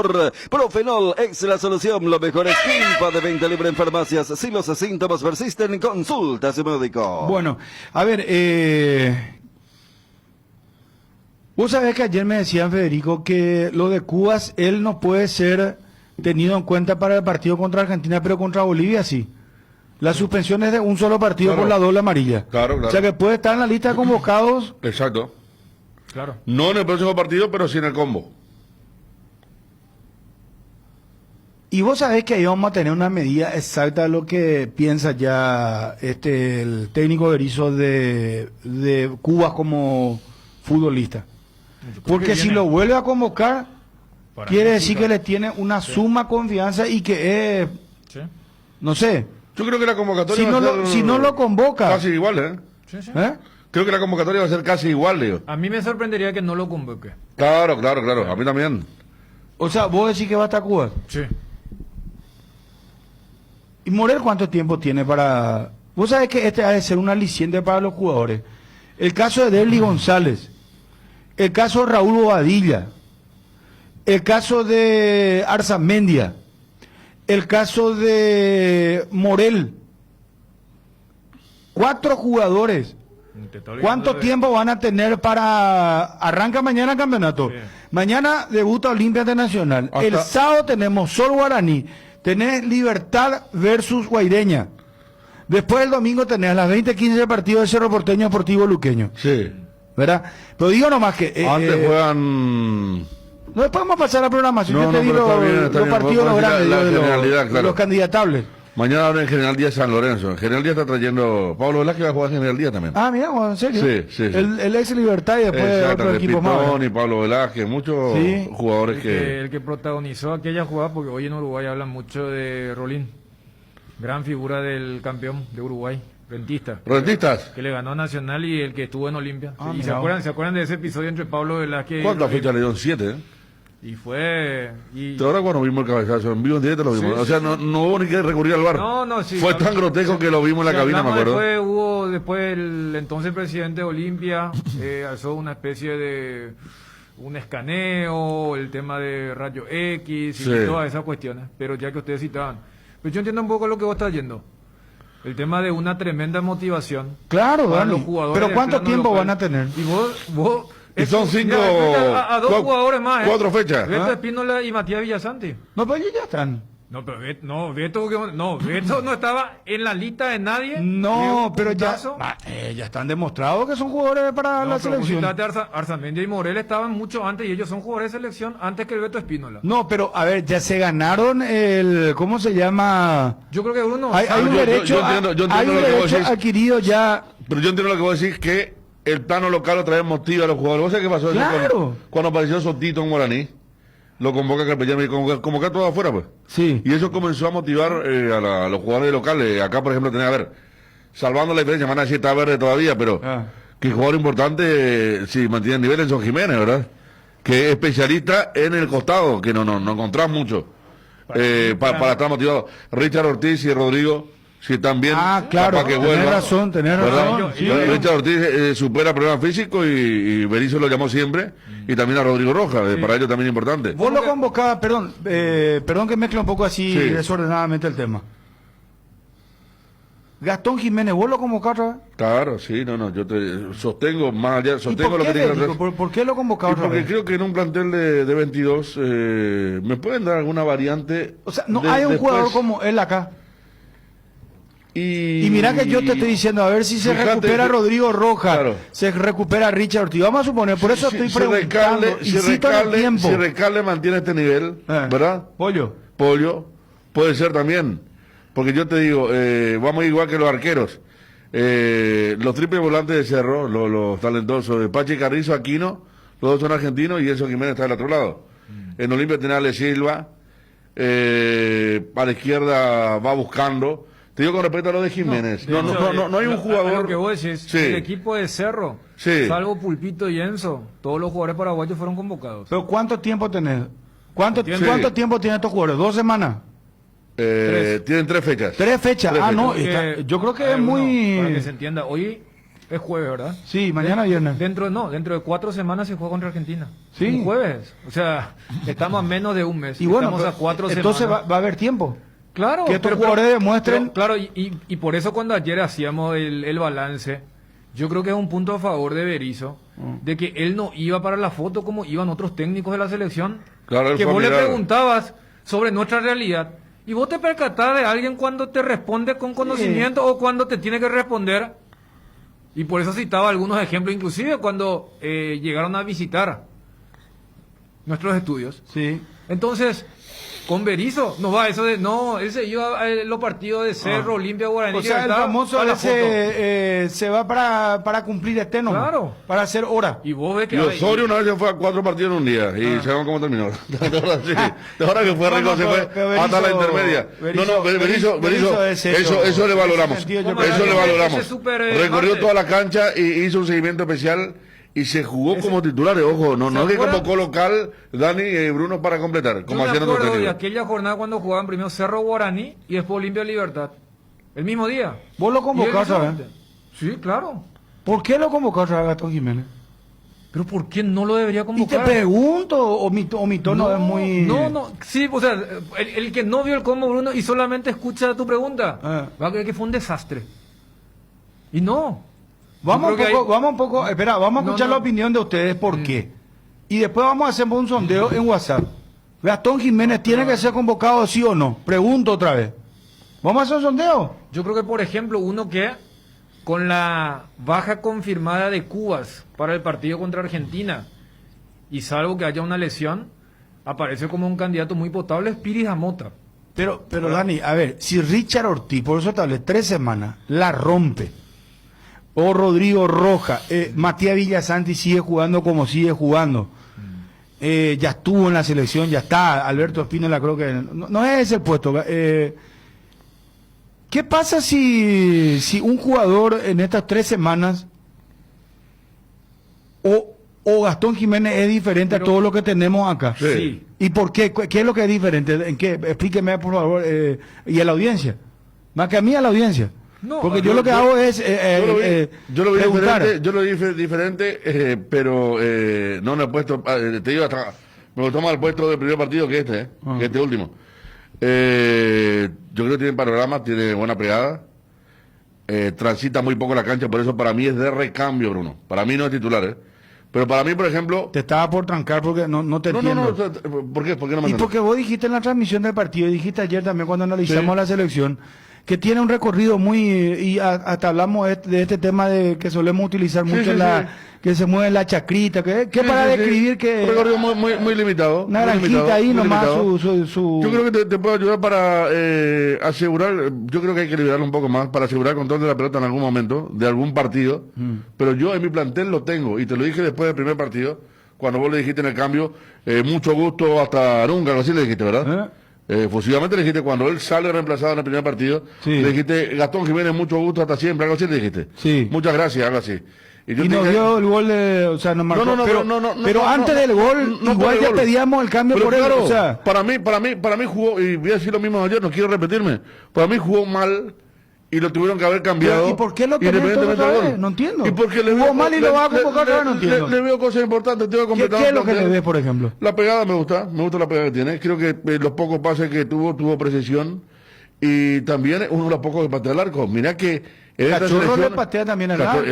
Profenol es la solución. Lo mejor es Quimpa, de venta libre en farmacias. Si los síntomas persisten, consulta a su médico. Bueno, a ver, vos sabés que ayer me decían, Federico, que lo de Cubas, él no puede ser tenido en cuenta para el partido contra Argentina, pero contra Bolivia sí. La suspensión es de un solo partido, claro, por la doble amarilla. Claro. O sea que puede estar en la lista de convocados. Exacto. Claro. No en el próximo partido, pero sí en el combo. Y vos sabés que ahí vamos a tener una medida exacta de lo que piensa ya el técnico Berizzo de Cuba como futbolista. Porque si lo vuelve a convocar, Para quiere mí, decir sí, que le tiene una suma confianza y que es, Sí, no sé, Yo creo que la convocatoria si va no a ser si no lo convoca, casi igual, ¿eh? sí, sí. ¿eh? Creo que la convocatoria va a ser casi igual, digo. A mí me sorprendería que no lo convoque. Claro, claro, claro. A mí también. O sea, vos decís que va a estar Cuba. Sí. ¿Y Morel cuánto tiempo tiene para...? Vos sabés que este ha de ser un aliciente para los jugadores. El caso de Derly González, el caso de Raúl Bobadilla, el caso de Arzamendia, el caso de Morel. 4 jugadores. Te estoy ¿Cuánto hablando de- tiempo van a tener para... Arranca mañana el campeonato. Sí. Mañana debuta Olimpia Internacional. Hasta- El sábado tenemos Sol Guaraní. Tenés Libertad versus Guaireña. Después el domingo tenés a las 20:15 el partido de Cerro Porteño Deportivo Luqueño. Sí. ¿Verdad? Pero digo nomás que... Antes juegan... no, después vamos a pasar a la programación. No, Yo te no, di pero está bien, está los bien. partidos Vos los decís grandes, la digo, de generalidad, claro. los candidatables. Mañana hablan en General Díaz San Lorenzo. En General Díaz está trayendo... Pablo Velázquez va a jugar en General Díaz también. Ah, mira, bueno, en serio. Sí, sí, sí. El ex Libertad y después Exacto, otro de equipo más. Pitón ¿verdad? y Pablo Velázquez, muchos Sí. jugadores El que protagonizó aquella jugada, porque hoy en Uruguay hablan mucho de Rolín, gran figura del campeón de Uruguay, rentista, ¿Rentistas? que le ganó a Nacional y el que estuvo en Olimpia. Ah, ¿Y mira. se acuerdan de ese episodio entre Pablo Velázquez y ¿Cuántas Rolín? fichas le dieron? 7, ¿eh? Y fue... Y, Ahora cuando vimos el cabezazo en vivo en directo lo vimos. Sí, o sea, sí, no hubo ni que recurrir al bar. No, sí. Fue tan grotesco que lo vimos en la Si cabina, me hablamos acuerdo. Hubo después el entonces presidente de Olimpia alzó una especie de un escaneo, el tema de rayo X y Sí. todas esas cuestiones. Pero ya que ustedes citaban, pues yo entiendo un poco lo que vos estás yendo. El tema de una tremenda motivación. Claro, para Dani. los jugadores Pero del ¿cuánto plano tiempo local. van a tener? Y vos Y son 5... a 2 jugadores más. 4 fechas. Beto ¿Ah? Espínola y Matías Villasanti. No, pero ellos ya están. No, pero Beto no estaba en la lista de nadie. No, Dio pero ya, puntazo. ya están demostrados que son jugadores para No, la pero selección. Arzamendia y Morel estaban mucho antes y ellos son jugadores de selección antes que el Beto Espínola. No, pero a ver, ya se ganaron el, ¿cómo se llama? Yo creo que Bruno Hay un yo derecho, entiendo hay un lo que vos derecho decís. adquirido ya. Pero yo entiendo lo que vos decís, que el plano local otra vez motiva a los jugadores. ¿Vos sabés qué pasó? Eso Claro. cuando apareció Sotito en Guaraní, lo convoca Carpellán y convoca todo afuera, pues. Sí. Y eso comenzó a motivar a los jugadores locales. Acá, por ejemplo, tenés, a ver, salvando la diferencia, van a decir está verde todavía, pero Ah. que jugador importante, si mantiene el nivel, es Son Jiménez, ¿verdad? Que es especialista en el costado, que no encontrás mucho para estar motivado. Richard Ortiz y Rodrigo, si están bien, Ah, claro, capaz que tenés vuelvan, razón, tenés ¿verdad? razón. Sí, Pero sí. Richard Ortiz supera problemas físicos y Berizzo lo llamó siempre, y también a Rodrigo Rojas, para ellos también importante. Vos lo convocabas, perdón que mezcla un poco así Sí. desordenadamente el tema. Gastón Jiménez, ¿vos lo convocabas otra vez? Claro, sí, yo te sostengo más allá, ¿Y sostengo por lo qué, que dije la Federico? otra vez. ¿Por qué lo Y convocabas otra porque vez? creo que en un plantel de 22 me pueden dar alguna variante. O sea, no de- hay un después. jugador como él acá. Y Y mira que yo te estoy diciendo, a ver si se Fíjate, recupera Rodrigo Rojas, claro. se recupera Richard Ortiz. Vamos a suponer, por eso estoy preguntando, y cito en el tiempo. si Recalde mantiene este nivel, ¿verdad? Pollo. Pollo, puede ser también. Porque yo te digo, vamos igual que los arqueros. Los triples volantes de Cerro, los talentosos, de Pachi Carrizo, Aquino, los dos son argentinos y Enzo Jiménez está del otro lado. En Olimpia tiene a Ale Silva, a la izquierda va buscando. Te digo con respecto a lo de Jiménez. No hay un A jugador. lo que vos decís, Sí. el equipo de Cerro, Sí. salvo Pulpito y Enzo, todos los jugadores paraguayos fueron convocados. Pero ¿cuánto tiempo tenés? ¿Cuánto Sí. tiempo tienen estos jugadores? ¿2 semanas? Tienen 3 fechas. 3 fechas. Tres Ah, no, fechas. está- yo creo que a ver, es muy... Para que se entienda, hoy es jueves, ¿verdad? Sí, mañana viernes. Dentro de 4 semanas se juega contra Argentina. Sí. Un jueves. O sea, estamos a menos de un mes. Y bueno, estamos a pero 4 entonces semanas. va a haber tiempo. Claro, que estos jugadores demuestren- claro, y por eso cuando ayer hacíamos el balance, yo creo que es un punto a favor de Berizzo, de que él no iba para la foto como iban otros técnicos de la selección. Claro, él que fue vos le mirar. preguntabas sobre nuestra realidad y vos te percatás de alguien cuando te responde con conocimiento o cuando te tiene que responder. Y por eso citaba algunos ejemplos, inclusive cuando llegaron a visitar nuestros estudios. Sí. Entonces, Con Berizzo, no va, eso de, no, ese iba a los partidos de Cerro, Olimpia, Guaraní. O sea, el Libertad, famoso a la ese se va para cumplir no Claro. para hacer hora. Y vos ves que... Y Osorio una vez se fue a 4 partidos en un día y sabemos cómo terminó. De ahora que fue rico, se fue pero hasta la intermedia. Berizzo, eso le valoramos. Eso le valoramos. Recorrió toda la cancha y hizo un seguimiento especial y se jugó como titulares. Ojo, no es que convocó local Dani y Bruno para completar, como hacían otros de técnicos. aquella jornada cuando jugaban primero Cerro Guaraní y después Olimpia Libertad. El mismo día. Vos lo convocás, ¿sabes? Sí, claro. ¿Por qué lo convocás a Gastón Jiménez? Pero ¿por qué no lo debería Y te convocar? pregunto, o mi tono es muy... No, sí, o sea, el que no vio el combo, Bruno, y solamente escucha tu pregunta, va a creer que fue un desastre. Y no. Vamos Yo creo que vamos un poco, espera, vamos a No, escuchar no. la opinión de ustedes, ¿por qué? Y después vamos a hacer un sondeo en WhatsApp. Gastón Jiménez tiene que ser convocado sí o no. Pregunto otra vez. ¿Vamos a hacer un sondeo? Yo creo que, por ejemplo, uno que con la baja confirmada de Cubas para el partido contra Argentina, y salvo que haya una lesión, aparece como un candidato muy potable, es Piris Amota. Pero Dani, a ver, si Richard Ortiz, por eso te hablé, 3 semanas, la rompe, o Rodrigo Roja, Matías Villasanti sigue jugando como sigue jugando, ya estuvo en la selección, ya está, Alberto Espínola creo que no es ese el puesto. ¿Qué pasa si un jugador en estas 3 semanas o Gastón Jiménez es diferente a todo lo que tenemos acá? Sí. ¿Y por qué? ¿Qué es lo que es diferente? ¿En qué? Explíqueme, por favor, y a la audiencia. Más que a mí, a la audiencia. No, porque yo lo que hago es Yo lo vi preguntar. diferente, pero no me he puesto, te digo, hasta me gustó más el puesto del primer partido que que este último. Yo creo que tiene panorama, tiene buena pegada, transita muy poco la cancha, por eso para mí es de recambio, Bruno. Para mí no es titular, pero para mí, por ejemplo... Te estaba por trancar porque no te entiendo. ¿Por qué? ¿Por qué no me Y entiendes? porque vos dijiste en la transmisión del partido, dijiste ayer también cuando analizamos la selección, que tiene un recorrido muy, y hasta hablamos de este tema de que solemos utilizar mucho que se mueve la chacrita, que para describir que... Un recorrido muy limitado. Una muy granjita limitado, ahí muy nomás limitado. su... Yo creo que te puedo ayudar para asegurar, yo creo que hay que liberarlo un poco más, para asegurar el control de la pelota en algún momento, de algún partido, pero yo en mi plantel lo tengo, y te lo dije después del primer partido, cuando vos le dijiste en el cambio, mucho gusto hasta nunca, algo así le dijiste, ¿verdad? Efusivamente le dijiste, cuando él sale reemplazado en el primer partido, le dijiste, Gastón Jiménez, mucho gusto hasta siempre, algo así le dijiste. Sí. Muchas gracias, algo así. Y nos dio el gol o sea, nos marcó. Pero antes del gol, igual ya pedíamos el cambio por él. Claro, O sea, para mí jugó, y voy a decir lo mismo de ayer, no quiero repetirme, para mí jugó mal y lo tuvieron que haber cambiado. ¿y por qué lo tenés todo otra vez? No entiendo. Y porque le jugó mal y lo va a convocar ahora, no entiendo. Le veo cosas importantes, tengo que completar. ¿Qué es lo que le ves, por ejemplo? La pegada me gusta la pegada que tiene. Creo que los pocos pases que tuvo precisión. Y también uno de los pocos que patea el arco. Mirá que en esta Cachorro selección... le patea también al arco,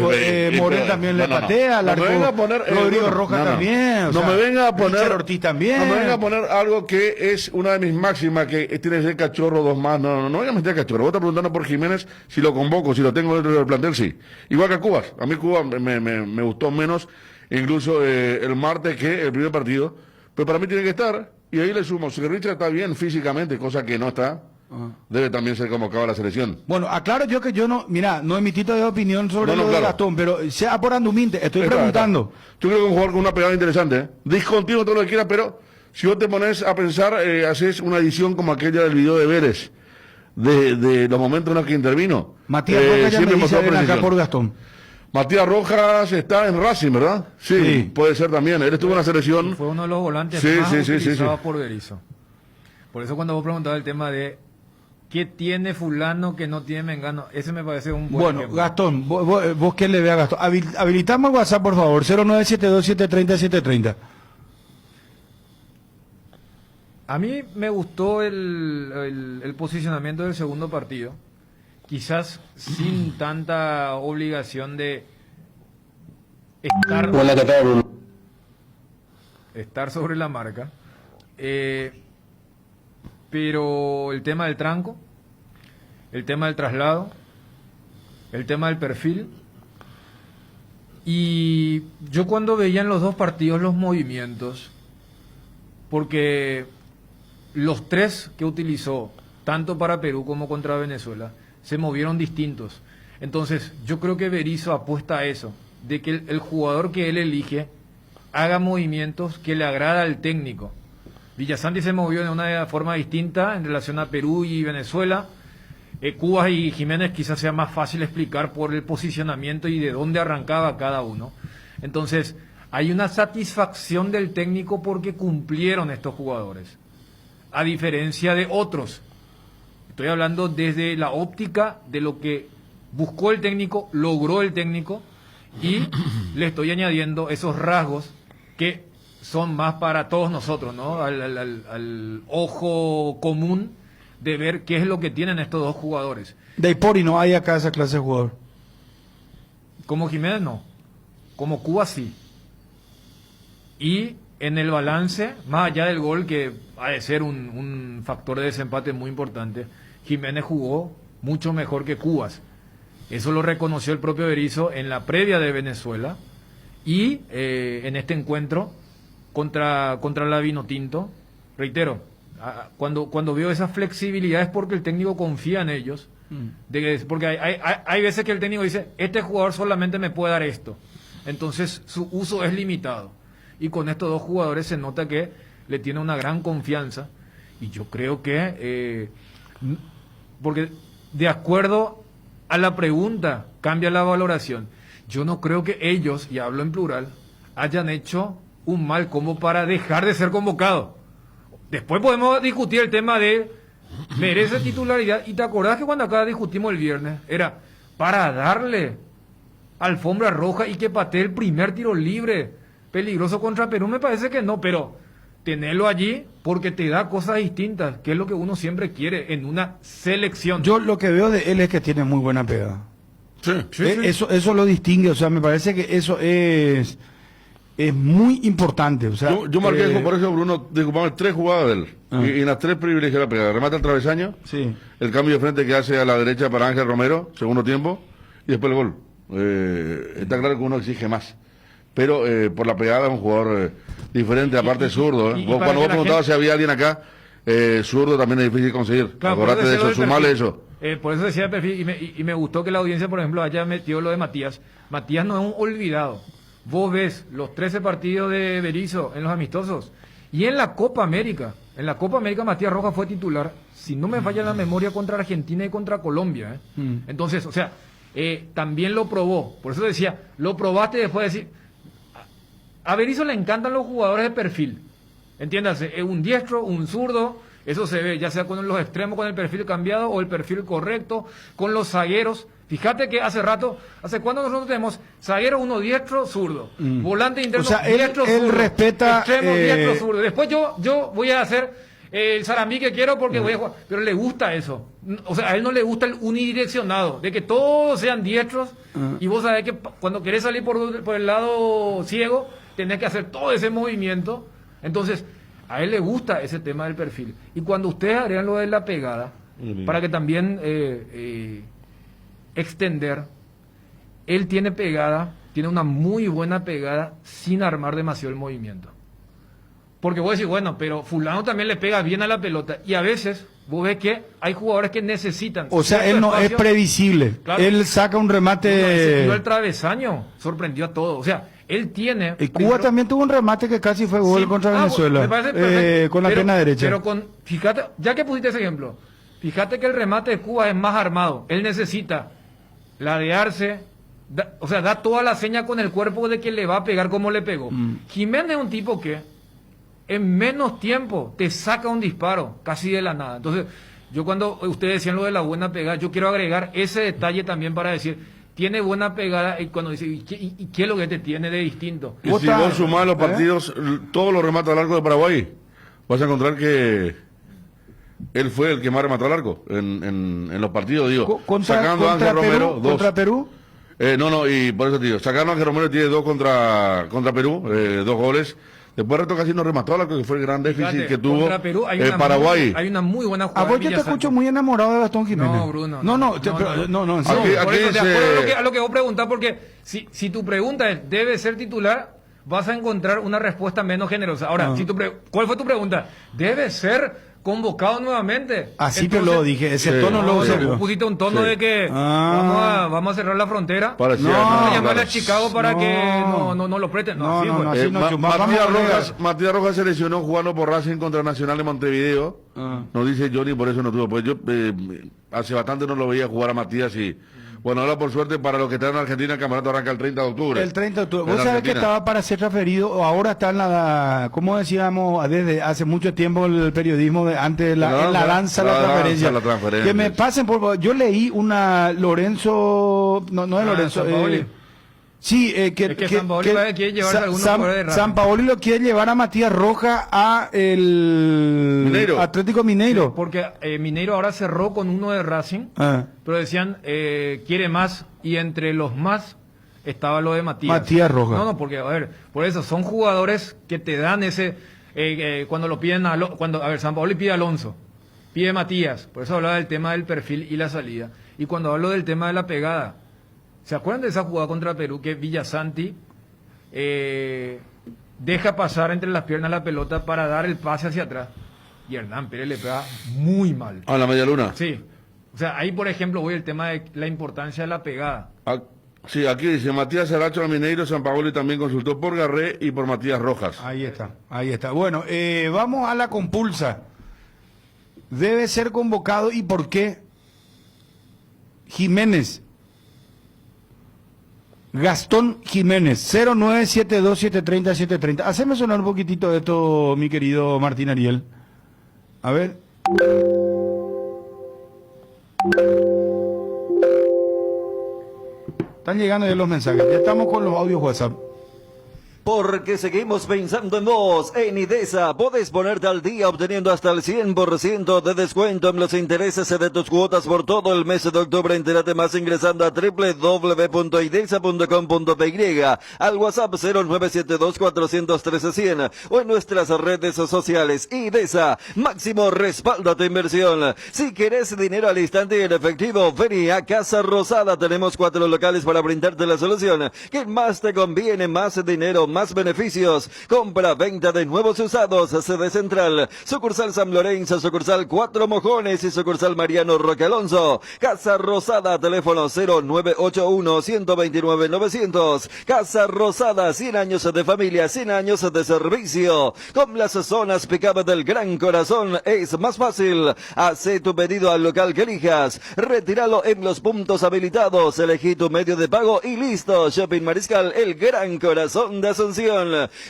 Morel también le patea al arco, No me venga a poner, Rodrigo Roja también, no me venga a poner, Richard Ortiz también. No me venga a poner algo que es una de mis máximas, que tiene que ser Cachorro, 2 más, no venga a meter a Cachorro. Vos estás preguntando por Jiménez, si lo convoco, si lo tengo dentro del plantel, sí. Igual que a Cubas, a mí Cuba me gustó menos, incluso el martes que el primer partido, pero para mí tiene que estar, y ahí le sumo, si Richard está bien físicamente, cosa que no está, debe también ser convocado a la selección. Bueno, aclaro yo que yo no emití todavía opinión sobre lo de Gastón, pero sea por Anduminte, estoy preguntando. Yo creo que un jugador con una pegada interesante, discontinuo todo lo que quiera, pero si vos te pones a pensar, haces una edición como aquella del video de Vélez, de los momentos en los que intervino. Matías Rojas ya me dice ven acá por Gastón. Matías Rojas está en Racing, ¿verdad? Sí, puede ser también. Él estuvo en la selección. Y fue uno de los volantes más utilizados por Berizzo. Por eso cuando vos preguntabas el tema de ¿qué tiene fulano que no tiene Mengano? Ese me parece un buen ejemplo. Gastón, vos qué le ve a Gastón. Habilitamos el WhatsApp, por favor, 0972730730. A mí me gustó el posicionamiento del segundo partido. Quizás sin tanta obligación de estar sobre la marca. Pero el tema del tranco, el tema del traslado, el tema del perfil. Y yo cuando veía en los dos partidos los movimientos, porque los tres que utilizó, tanto para Perú como contra Venezuela, se movieron distintos. Entonces, yo creo que Berizzo apuesta a eso, de que el jugador que él elige haga movimientos que le agrada al técnico. Villasanti se movió de una forma distinta en relación a Perú y Venezuela. Cubas y Jiménez quizás sea más fácil explicar por el posicionamiento y de dónde arrancaba cada uno. Entonces, hay una satisfacción del técnico porque cumplieron estos jugadores, a diferencia de otros. Estoy hablando desde la óptica de lo que buscó el técnico, logró el técnico, y le estoy añadiendo esos rasgos que son más para todos nosotros, ¿no? Al ojo común de ver qué es lo que tienen estos dos jugadores. De Ipori no hay acá esa clase de jugador. Como Jiménez no, como Cuba sí. Y en el balance, más allá del gol, que ha de ser un factor de desempate muy importante, Jiménez jugó mucho mejor que Cubas. Eso lo reconoció el propio Berizzo en la previa de Venezuela y en este encuentro contra la Vinotinto. Reitero, cuando veo esa flexibilidad es porque el técnico confía en ellos. Porque hay veces que el técnico dice, este jugador solamente me puede dar esto. Entonces su uso es limitado. Y con estos dos jugadores se nota que le tiene una gran confianza. Y yo creo que, porque de acuerdo a la pregunta, cambia la valoración. Yo no creo que ellos, y hablo en plural, hayan hecho un mal como para dejar de ser convocado. Después podemos discutir el tema de merece titularidad. Y te acordás que cuando acá discutimos el viernes, era para darle alfombra roja y que patee el primer tiro libre peligroso contra Perú. Me parece que no, pero tenerlo allí porque te da cosas distintas, que es lo que uno siempre quiere en una selección. Yo lo que veo de él es que tiene muy buena pegada. Sí. Eso lo distingue, o sea, me parece que eso es muy importante. O sea, yo marqué, por eso, Bruno, disculpame, 3 jugadas de él. Y en las 3 privilegié la pegada. Remata el travesaño, sí, el cambio de frente que hace a la derecha para Ángel Romero, segundo tiempo, y después el gol. Está claro que uno exige más. Pero por la pegada es un jugador diferente, aparte zurdo. Cuando vos preguntabas si había alguien acá, zurdo también es difícil conseguir. Claro, acordate de eso, sumale eso. Por eso decía el perfil, y me gustó que la audiencia, por ejemplo, haya metido lo de Matías. Matías no es un olvidado. Vos ves los 13 partidos de Berizzo en los amistosos, y en la Copa América. En la Copa América Matías Rojas fue titular, si no me falla la memoria, contra Argentina y contra Colombia. Entonces, o sea, también lo probó. Por eso decía, lo probaste y después de decir... A Berizzo le encantan los jugadores de perfil. Entiéndase, un diestro, un zurdo, eso se ve, ya sea con los extremos con el perfil cambiado o el perfil correcto, con los zagueros. Fíjate que hace cuando nosotros tenemos zaguero, uno diestro, zurdo, volante interno, o sea, diestro, él zurdo, respeta, extremo, diestro, zurdo. Después yo voy a hacer el Sarambí que quiero porque voy a jugar, pero le gusta eso. O sea, a él no le gusta el unidireccionado, de que todos sean diestros, y vos sabés que cuando querés salir por el lado ciego, tenés que hacer todo ese movimiento. Entonces, a él le gusta ese tema del perfil. Y cuando ustedes agregan lo de la pegada, para que también extender, él tiene una muy buena pegada sin armar demasiado el movimiento. Porque vos decís, bueno, pero fulano también le pega bien a la pelota. Y a veces vos ves que hay jugadores que necesitan. O sea, él no espacio. Es previsible. Claro. Él saca un remate. El travesaño sorprendió a todos. O sea, él tiene... Y Cuba también tuvo un remate que casi fue gol contra Venezuela. Me parece perfecto, con la pierna derecha. Pero fíjate, ya que pusiste ese ejemplo, fíjate que el remate de Cuba es más armado. Él necesita ladearse, da toda la seña con el cuerpo de que le va a pegar como le pegó. Jiménez es un tipo que en menos tiempo te saca un disparo, casi de la nada. Entonces, yo cuando ustedes decían lo de la buena pegada, yo quiero agregar ese detalle también para decir, tiene buena pegada, y cuando dice, ¿y qué es lo que te tiene de distinto? Y si vos sumás los partidos, todos los remates al arco de Paraguay, vas a encontrar que él fue el que más remató al arco en los partidos, digo. Sacando a Ángel Romero, 2. ¿Contra Perú? No, y por eso te digo, sacando a Ángel Romero tiene 2 contra Perú, 2 goles. Después Reto casi no remató a la que fue el gran déficit que tuvo Perú, Paraguay. Hay una muy buena jugada. A vos yo te escucho muy enamorado de Gastón Jiménez. No, Bruno. No, en serio. Por eso, de acuerdo a lo que vos preguntás, porque si tu pregunta es, ¿debe ser titular? Vas a encontrar una respuesta menos generosa. Ahora, ¿cuál fue tu pregunta? ¿Debe ser convocado nuevamente. Así te lo dije, ese tono lo vos usé. pusiste un tono de que vamos a cerrar la frontera. Parecía, Vamos a no, llamarle a claro. Chicago para No. que no lo presten. No, así fue. así no, Matías Rojas se lesionó jugando por Racing contra Nacional de Montevideo. Nos dice Johnny, por eso no tuvo. Pues yo hace bastante no lo veía jugar a Matías y bueno, ahora por suerte para los que están en Argentina el campeonato arranca el 30 de octubre. El 30 de octubre. En Vos sabés que Argentina. estaba para ser transferido, o ahora está en la, como decíamos, desde hace mucho tiempo el periodismo, antes en la danza, la transferencia. Que me pasen, por favor. Yo leí una Lorenzo, no es Lorenzo. Sampaoli. Sí, Es que Sampaoli quiere llevarse a algunos jugadores de Racing. Sampaoli lo quiere llevar a Matías Rojas a el Mineiro. Atlético Mineiro. Porque Mineiro ahora cerró con uno de Racing, pero decían quiere más, y entre los más estaba lo de Matías Rojas. No, porque, a ver, por eso son jugadores que te dan ese, cuando lo piden Sampaoli pide a Alonso, pide Matías, por eso hablaba del tema del perfil y la salida. Y cuando hablo del tema de la pegada, ¿se acuerdan de esa jugada contra Perú que Villasanti deja pasar entre las piernas la pelota para dar el pase hacia atrás? Y Hernán Pérez le pega muy mal. ¿A la media luna? Sí. O sea, ahí, por ejemplo, voy al tema de la importancia de la pegada. Sí, aquí dice Matías Saracho al Mineiro, Sampaoli también consultó por Garré y por Matías Rojas. Ahí está. Bueno, vamos a la compulsa. Debe ser convocado, ¿y por qué? Jiménez. Gastón Jiménez, 0972730730. Haceme sonar un poquitito de esto, mi querido Martín Ariel. A ver. Están llegando ya los mensajes. Ya estamos con los audios WhatsApp. Porque seguimos pensando en vos. En IDESA podés ponerte al día obteniendo hasta el 100% de descuento en los intereses de tus cuotas por todo el mes de octubre. Entérate más ingresando a www.idesa.com.py, al WhatsApp 0972-413-100 o en nuestras redes sociales. IDESA, máximo respaldo a tu inversión. Si querés dinero al instante y en efectivo, vení a Casa Rosada. Tenemos 4 locales para brindarte la solución. ¿Qué más te conviene? Más dinero, más beneficios. Compra, venta de nuevos y usados. Sede central, sucursal San Lorenzo, sucursal 4 Mojones y sucursal Mariano Roque Alonso. Casa Rosada, teléfono 0981-129-900. Casa Rosada, 100 años de familia, 100 años de servicio. Con las zonas pick-up del Gran Corazón es más fácil. Hacé tu pedido al local que elijas. Retíralo en los puntos habilitados. Elegí tu medio de pago y listo. Shopping Mariscal, el Gran Corazón de Asunción.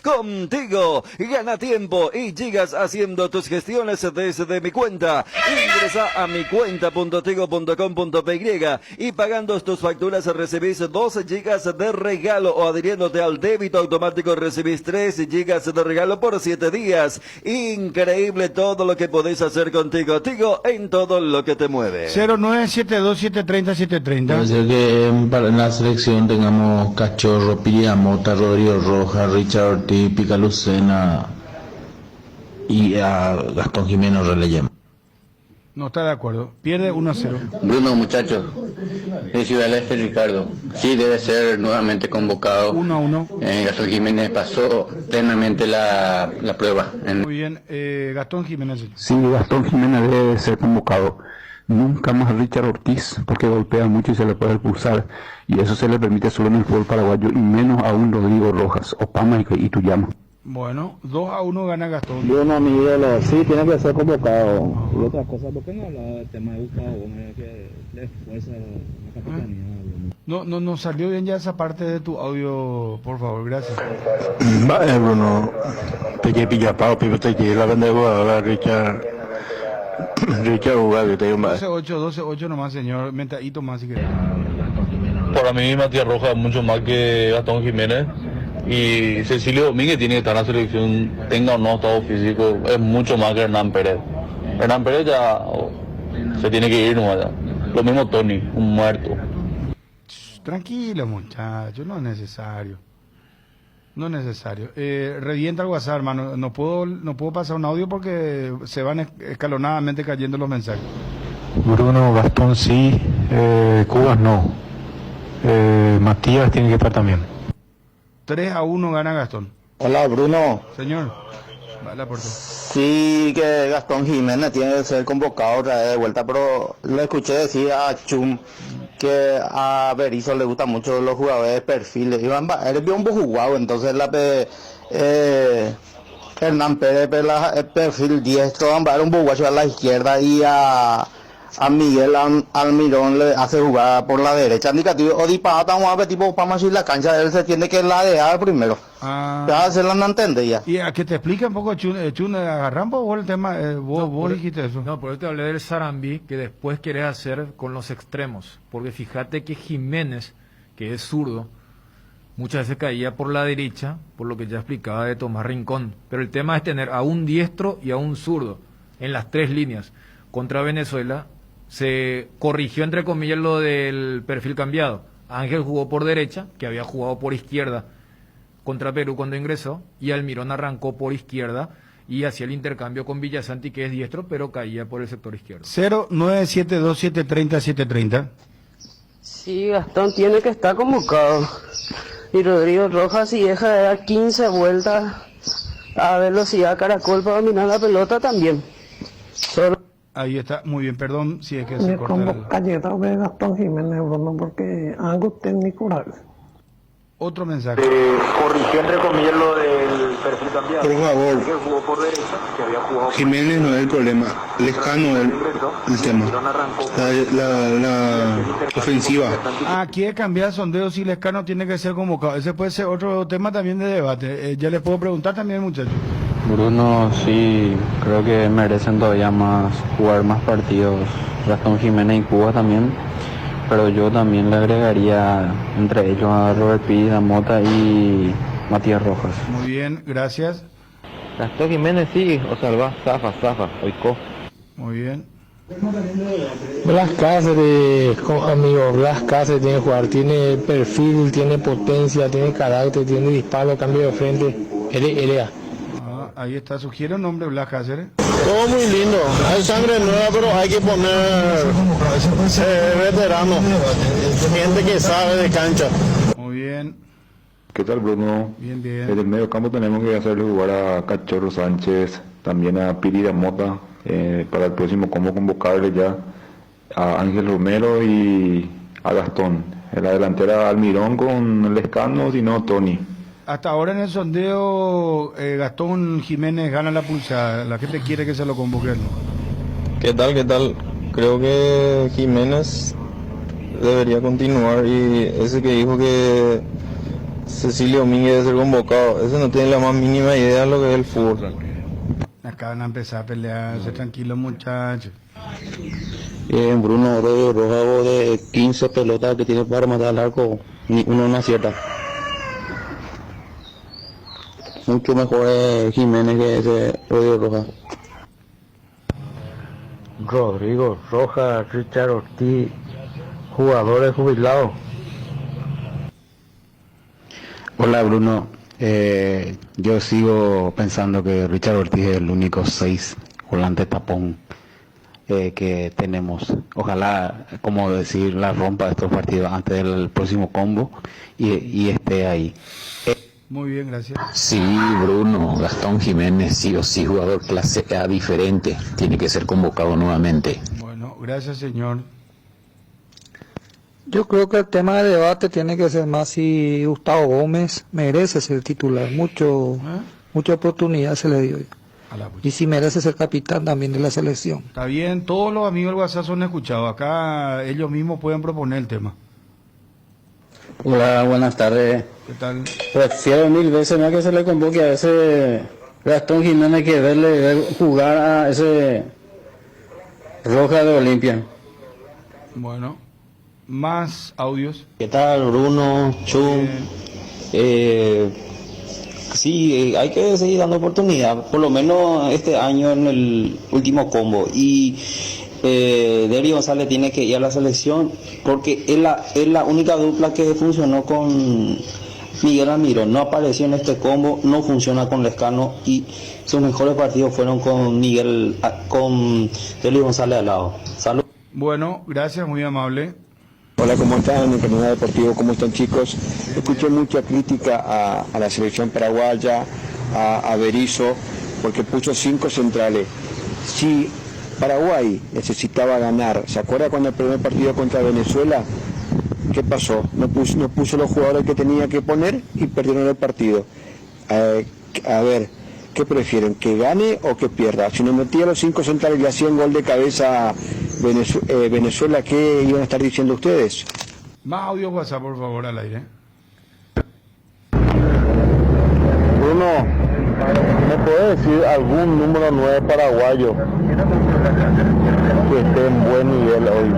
Contigo, gana tiempo y llegas haciendo tus gestiones desde mi cuenta. Ingresa a micuenta.tigo.com.py y pagando tus facturas recibís 2 gigas de regalo, o adhiriéndote al débito automático recibís 3 gigas de regalo por 7 días. Increíble todo lo que podés hacer contigo. Tigo, en todo lo que te mueve. 0972730730. Puede ser que en la selección tengamos Cachorro, Piriamota, Rodrigo Rojas, Richard Ortiz, Pica Lucena y a Gastón Jiménez releyemos. No está de acuerdo. Pierde 1-0. Bruno, muchachos, de Ciudad del Este, Ricardo. Sí, debe ser nuevamente convocado. 1-1. Gastón Jiménez pasó plenamente la prueba. Muy bien. Gastón Jiménez. Sí, Gastón Jiménez debe ser convocado. Nunca más Richard Ortiz, porque golpea mucho y se le puede expulsar. Y eso se le permite solo en el fútbol paraguayo, y menos aún Rodrigo Rojas, Opama y Tuyama. Bueno, 2-1 gana Gastón. Bueno, mi ídolo, sí, tiene que ser convocado. Y otra cosa, ¿por qué no hablaba del tema de Gustavo Gómez, que le fuerza la capitanía? No salió bien ya esa parte de tu audio, por favor, gracias. Bruno, te quiere pillar pao, pero te quiere la venda de jugadora, Richard Ugalde, te digo más. 12-8 nomás, señor. Mentadito más si querés. Para mí, Matías Rojas es mucho más que Gastón Jiménez. Y Cecilio Domínguez tiene que estar en la selección, tenga o no estado físico, es mucho más que Hernán Pérez. Hernán Pérez ya se tiene que ir nomás ya. Lo mismo Tony, un muerto. Tranquilo, muchacho, no es necesario. No es necesario. Revienta el WhatsApp, hermano. No puedo pasar un audio porque se van escalonadamente cayendo los mensajes. Bruno, Gastón sí, Cubas no. Matías tiene que estar también. 3-1 gana Gastón. Hola, Bruno. Señor. el aporte. Sí, que Gastón Jiménez tiene que ser convocado otra vez de vuelta, pero le escuché decir a Chum que a Berizzo le gustan mucho los jugadores de perfil. Él vio un poco jugado, entonces Hernán Pérez, el perfil diestro, era un boguacho a la izquierda y a Miguel Almirón le hace jugar por la derecha. Indicativo, o disparata, vamos a ver, tipo, para la cancha, él se tiene que ladear primero. Ya se la no entiende ya. Y a que te explique un poco, Chun, agarran vos el tema, vos dijiste eso. No, por eso te hablé del Sarandí, que después querés hacer con los extremos. Porque fíjate que Jiménez, que es zurdo, muchas veces caía por la derecha, por lo que ya explicaba de Tomás Rincón. Pero el tema es tener a un diestro y a un zurdo en las tres líneas. Contra Venezuela se corrigió, entre comillas, lo del perfil cambiado. Ángel jugó por derecha, que había jugado por izquierda contra Perú cuando ingresó, y Almirón arrancó por izquierda y hacía el intercambio con Villasanti, que es diestro, pero caía por el sector izquierdo. 0972730730. Sí, Gastón tiene que estar convocado. Y Rodrigo Rojas, si deja de dar 15 vueltas a velocidad caracol para dominar la pelota, también. Ahí está, muy bien, perdón si es que se corta. Cayetano de Gastón Jiménez, Bruno, porque algo técnico. Otro mensaje. Corrigió, entre comillas, lo del perfil cambiado. Por favor, Que jugó por derecha, que había jugado Jiménez no es el problema, Lescano es el tema. La ofensiva. Aquí cambiar sondeo si Lescano tiene que ser convocado. Ese puede ser otro tema también de debate. Ya les puedo preguntar también, muchachos. Bruno, sí, creo que merecen todavía jugar más partidos. Gastón Jiménez y Cuba también, pero yo también le agregaría entre ellos a Robert Piz, a Mota y Matías Rojas. Muy bien, gracias. Gastón Jiménez sí, o salva, zafa, oicó. Muy bien. Blas Cáceres, amigo, Blas Cáceres tiene que jugar, tiene perfil, tiene potencia, tiene carácter, tiene disparo, cambio de frente, LA. Ahí está, sugiere un nombre, Blas Cáceres. Todo muy lindo, hay sangre nueva, pero hay que poner veteranos, gente que sabe de cancha. Muy bien. ¿Qué tal, Bruno? Bien, bien. En el medio campo tenemos que hacerle jugar a Cachorro Sánchez, también a Pirida Mota, para el próximo combo convocarle ya a Ángel Romero y a Gastón. En la delantera Almirón con Lescano, si no Tony. Hasta ahora en el sondeo, Gastón Jiménez gana la pulsada. La gente quiere que se lo convoque. ¿Qué tal? Creo que Jiménez debería continuar, y ese que dijo que Cecilio Domínguez debe ser convocado, ese no tiene la más mínima idea de lo que es el fútbol. Acaban a empezar a pelearse, tranquilos muchachos. Bien, Bruno, Rodrigo Rojas, de 15 pelotas que tiene para matar al arco, ni uno no acierta. Mucho mejor es Jiménez que ese Rodrigo Rojas. Rodrigo Rojas, Richard Ortiz, jugadores jubilados. Hola Bruno, yo sigo pensando que Richard Ortiz es el único 6 volante tapón que tenemos. Ojalá, como decir, la rompa de estos partidos antes del próximo combo y esté ahí. Muy bien, gracias. Sí, Bruno, Gastón Jiménez, sí o sí, jugador clase A diferente, tiene que ser convocado nuevamente. Bueno, gracias, señor. Yo creo que el tema de debate tiene que ser más si Gustavo Gómez merece ser titular. Mucha oportunidad se le dio. Y si merece ser capitán también de la selección. Está bien, todos los amigos del WhatsApp son escuchados. Acá ellos mismos pueden proponer el tema. Hola, buenas tardes. ¿Qué tal? Prefiero 1000 veces más que se le convoque a ese Gastón Jiménez que verle jugar a ese Roja de Olimpia. Bueno, más audios. ¿Qué tal, Bruno, Chum? Sí, hay que seguir dando oportunidad, por lo menos este año en el último combo. Y Derio González tiene que ir a la selección porque es la única dupla que funcionó con Miguel Almirón. No apareció en este combo, no funciona con Lescano y sus mejores partidos fueron con Derio González al lado. Salud. Bueno, gracias, muy amable. Hola, ¿cómo están? Mi canal deportivo, ¿cómo están, chicos? Escuché mucha crítica a la selección paraguaya, a Berizzo, porque puso 5 centrales. Si Paraguay necesitaba ganar, ¿se acuerda cuando el primer partido contra Venezuela? ¿Qué pasó? No puso los jugadores que tenía que poner y perdieron el partido. A ver, ¿qué prefieren? ¿Que gane o que pierda? Si nos metía los 5 centrales y le hacían gol de cabeza Venezuela, ¿qué iban a estar diciendo ustedes? Más audio WhatsApp, por favor, al aire. Bruno, ¿me puede decir algún número 9 paraguayo que esté en buen nivel hoy?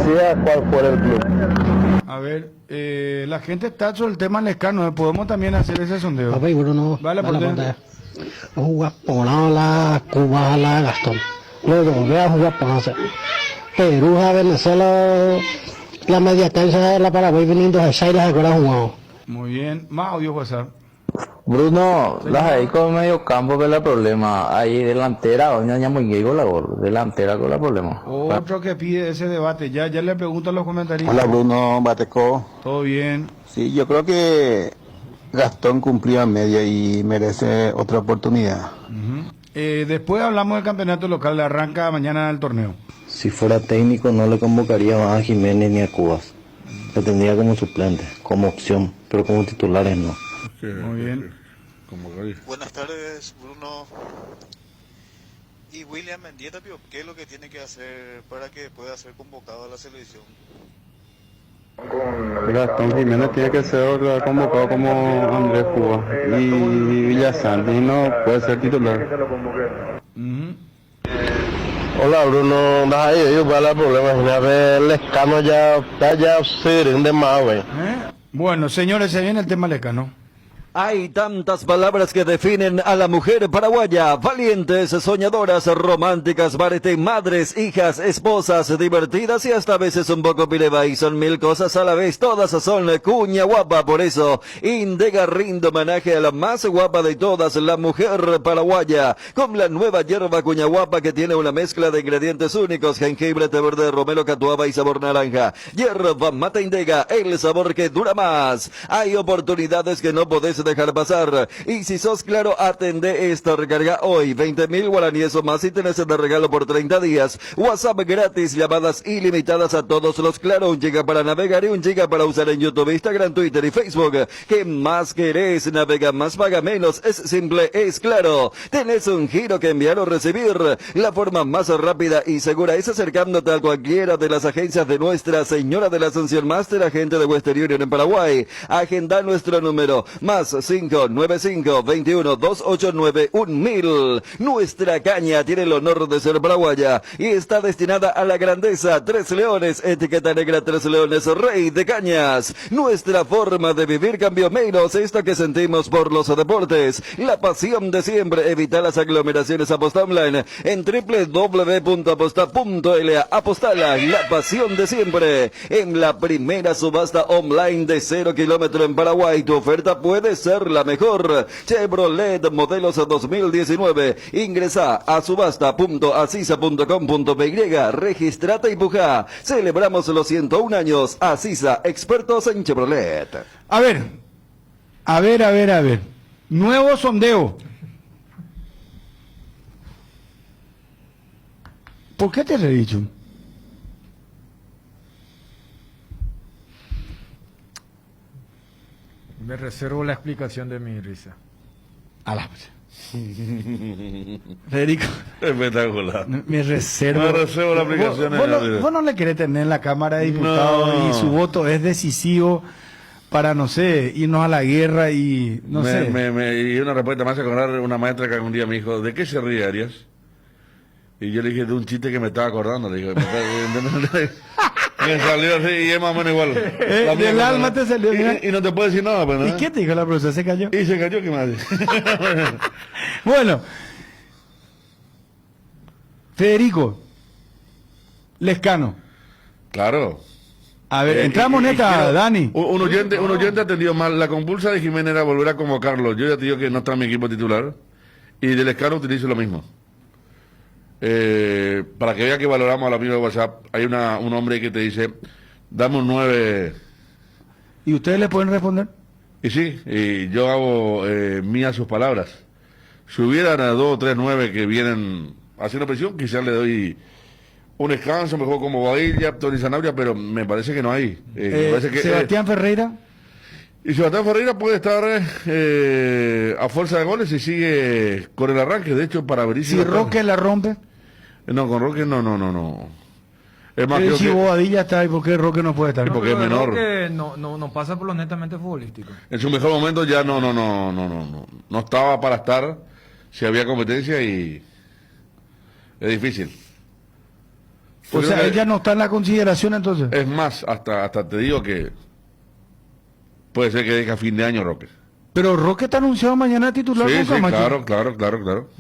Sea cual fuera el club. A ver, la gente está sobre el tema Lescano, podemos también hacer ese sondeo. Papi, Bruno, Vale, por dentro. Jugar por la Cuba, la Gastón. Luego voy a jugar por hacer. Perú, a Venezuela, la media cancha de la Paraguay viniendo a Zaire a jugar jugado. Muy bien, más audio WhatsApp. Bruno, las ahí con medio campo que es el problema. Ahí delantera, doña muy gay con la gol. Delantera con el problema. Otro que pide ese debate, ya le pregunto a los comentarios. Hola Bruno, Bateco. Todo bien. Sí, yo creo que Gastón cumplió a media y merece otra oportunidad. Después hablamos del campeonato local, arranca mañana el torneo. Si fuera técnico no le convocaría más a Jiménez ni a Cubas. Lo tendría como suplente, como opción, pero como titulares no. Muy bien. Buenas tardes, Bruno. Y William Mendieta, ¿qué es lo que tiene que hacer para que pueda ser convocado a la selección? Gastón Jiménez tiene que ser convocado como Andrés Cuba y Villasanti no puede ser titular. Hola Bruno, yo voy a hablar problema, el Lescano ya se rinde más, güey. Bueno, señores, se viene el tema Lescano. Hay tantas palabras que definen a la mujer paraguaya: valientes, soñadoras, románticas, madres, hijas, esposas, divertidas y hasta a veces un poco pileva, y son mil cosas a la vez, todas son cuña guapa. Por eso Indega rinde homenaje a la más guapa de todas, la mujer paraguaya, con la nueva hierba cuña guapa que tiene una mezcla de ingredientes únicos: jengibre, té verde, romero, catuaba y sabor naranja. Hierba mate Indega, el sabor que dura más. Hay oportunidades que no podés dejar pasar, y si sos claro, atende esta recarga hoy, 20.000 guaraníes o más y tenés de regalo por 30 días, WhatsApp gratis, llamadas ilimitadas a todos los Claro, 1 GB para navegar y 1 GB para usar en YouTube, Instagram, Twitter y Facebook. ¿Qué más querés? Navega más, paga menos, es simple, es Claro. Tenés un giro que enviar o recibir. La forma más rápida y segura es acercándote a cualquiera de las agencias de Nuestra Señora de la Asunción Master, agente de Western Union en Paraguay. Agenda nuestro número más 595-21-289-1000. Nuestra caña tiene el honor de ser paraguaya y está destinada a la grandeza. 3 Leones, etiqueta negra 3 Leones, rey de cañas. Nuestra forma de vivir cambió menos, esto que sentimos por los deportes. La pasión de siempre, evita las aglomeraciones. Aposta online en www.aposta.la. Apostala, la pasión de siempre. En la primera subasta online de 0 kilómetros en Paraguay, tu oferta puede ser la mejor. Chevrolet modelos 2019. Ingresa a subasta.asisa.com.py, registrate y puja. Celebramos los 101 años. Asisa, expertos en Chevrolet. A ver. Nuevo sondeo. ¿Por qué te he dicho? Me reservo la explicación de mi risa. Federico. Espectacular. Me reservo la explicación. Vos no le querés tener en la Cámara de Diputados y su voto es decisivo para, no sé, irnos a la guerra y no sé. Y una respuesta más a acordar una maestra que algún día me dijo: ¿de qué se ríe Arias? Y yo le dije: de un chiste que me estaba acordando. Le dije, me salió así y es más o menos igual. Del alma te salió. Y no te puedo decir nada, pues, ¿no? ¿Y qué te dijo la profesora? ¿Se cayó? Y se cayó, ¿qué más? Bueno, Federico Lescano. Claro. A ver, entramos en esta, Dani. Un oyente atendió mal. La compulsa de Jiménez era volver a convocarlo. Yo ya te digo que no está en mi equipo titular. Y del Lescano utilizo lo mismo. Para que vea que valoramos a los amigos de WhatsApp, hay un hombre que te dice: dame un 9. ¿Y ustedes le pueden responder? Y sí, y yo hago mías sus palabras. Si hubieran a 2 o 3 9 que vienen haciendo presión, quizás le doy un descanso, mejor como Bobadilla, Tony Sanabria, pero me parece que no hay. Me parece que, Sebastián Ferreira. Y Sebastián Ferreira puede estar a fuerza de goles y sigue con el arranque. De hecho, para ver si Roque la rompe. No, con Roque no. Es más, si Bobadilla está ahí, ¿por qué Roque no puede estar? Porque es menor. Roque no pasa por lo netamente futbolístico. En su mejor momento ya no estaba para estar si había competencia y es difícil. O sea, él ya no está en la consideración entonces. Es más, hasta te digo que puede ser que deje a fin de año Roque. Pero Roque está anunciado mañana titular con Camacho. Claro.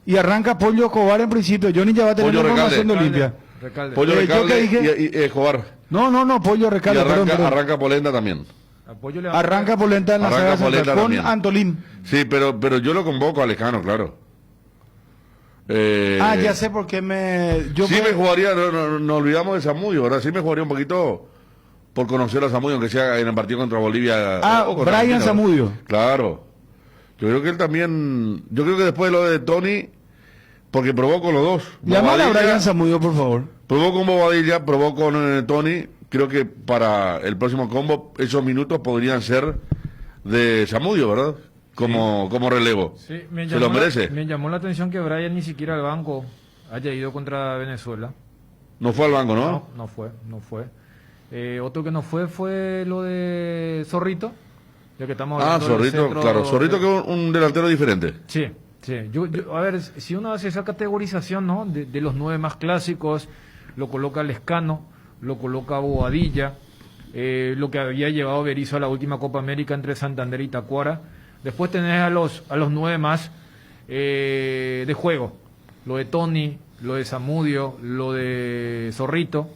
Y arranca Pollo Escobar en principio. Johnny ya va a tener la información de Olimpia. Pollo Recalde y Escobar. No, Pollo Recalde. Arranca Polenta también. Arranca Polenta en la saga central con también. Antolín. Sí, pero yo lo convoco a Lescano, claro. Ya sé por qué me jugaría, no olvidamos de Zamudio, ¿verdad? Sí me jugaría un poquito por conocer a Zamudio, aunque sea en el partido contra Bolivia. Brian Zamudio. Claro. Yo creo que él también, yo creo que después de lo de Tony, porque probó con los dos. Llámale a Brian Zamudio, por favor. Probó con Bobadilla, probó con Tony. Creo que para el próximo combo esos minutos podrían ser de Zamudio, ¿verdad? Como relevo. Sí, se lo merece. Me llamó la atención que Brian ni siquiera al banco haya ido contra Venezuela. No fue al banco, ¿no? No fue. Otro que no fue lo de Zorrito. Ya que estamos hablando Zorrito, claro. Zorrito que es un delantero diferente. Sí. Yo, a ver, si uno hace esa categorización, ¿no? De los 9 más clásicos, lo coloca Lescano, lo coloca Bobadilla, lo que había llevado Berizzo a la última Copa América entre Santander y Tacuara. Después tenés a los 9 más de juego, lo de Tony, lo de Zamudio, lo de Zorrito,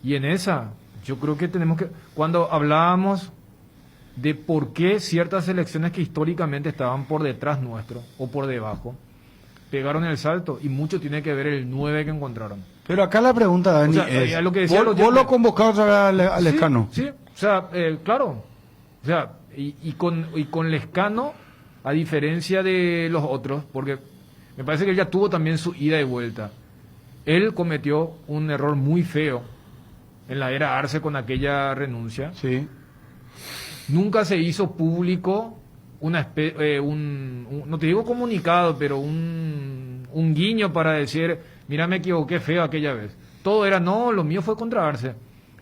y en esa yo creo que tenemos que, cuando hablábamos de por qué ciertas selecciones que históricamente estaban por detrás nuestro o por debajo pegaron el salto, y mucho tiene que ver el 9 que encontraron. Pero acá la pregunta, Dani, es, lo que decía ¿vos lo convocás otra vez a Lescano? Sí, o sea, claro, o sea, y con Lescano, a diferencia de los otros, porque me parece que él ya tuvo también su ida y vuelta. Él cometió un error muy feo en la era Arce con aquella renuncia. Sí. Nunca se hizo público no te digo comunicado, pero un guiño para decir, mira, me equivoqué feo aquella vez. Todo era, no, lo mío fue contra Arce.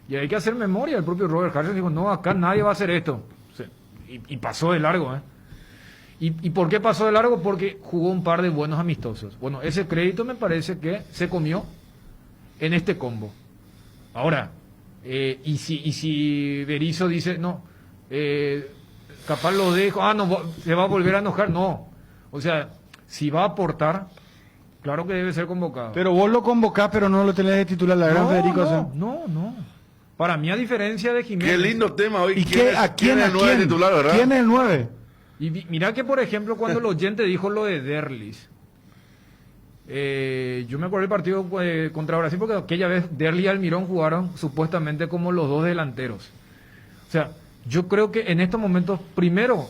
Y hay que hacer memoria. El propio Robert Harrison dijo, no, acá nadie va a hacer esto. O sea, y pasó de largo, ¿Y por qué pasó de largo? Porque jugó un par de buenos amistosos. Bueno, ese crédito me parece que se comió en este combo. Ahora, y si Berizzo dice, no, capaz lo dejo, no, se va a volver a enojar, no. O sea, si va a aportar, claro que debe ser convocado. Pero vos lo convocás, pero no lo tenés de titular, la gran Federico. No. Para mí, a diferencia de Jiménez. Qué lindo tema hoy. ¿Y quién es el 9 titular, verdad? ¿Quién es el 9? Y mirá que, por ejemplo, cuando el oyente dijo lo de Derlis, yo me acuerdo del partido contra Brasil, porque aquella vez Derlis y Almirón jugaron supuestamente como los dos delanteros. O sea, yo creo que en estos momentos, primero,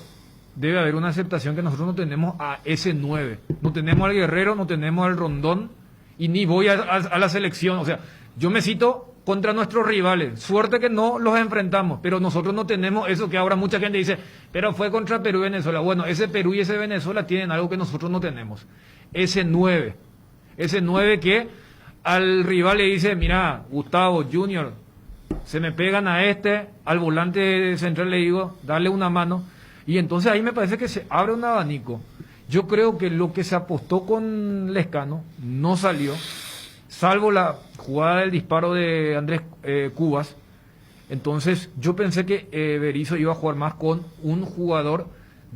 debe haber una aceptación que nosotros no tenemos a ese 9. No tenemos al Guerrero, no tenemos al Rondón, y ni voy a la selección. O sea, yo me cito contra nuestros rivales. Suerte que no los enfrentamos, pero nosotros no tenemos eso que ahora mucha gente dice, pero fue contra Perú y Venezuela. Bueno, ese Perú y ese Venezuela tienen algo que nosotros no tenemos. Ese 9 que al rival le dice, mira, Gustavo Junior, se me pegan a al volante central le digo, darle una mano, y entonces ahí me parece que se abre un abanico. Yo creo que lo que se apostó con Lescano no salió, salvo la jugada del disparo de Andrés Cubas. Entonces yo pensé que Berizzo iba a jugar más con un jugador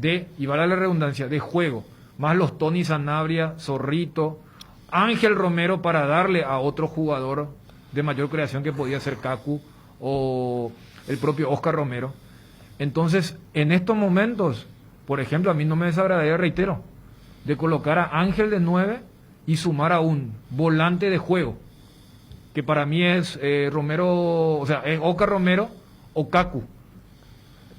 y vale la redundancia, de juego, más los Tony Sanabria, Zorrito, Ángel Romero, para darle a otro jugador de mayor creación que podía ser Kaku o el propio Oscar Romero. Entonces, en estos momentos, por ejemplo, a mí no me desagradaría, reitero, de colocar a Ángel de 9 y sumar a un volante de juego, que para mí es Romero, o sea, es Oscar Romero o Kaku.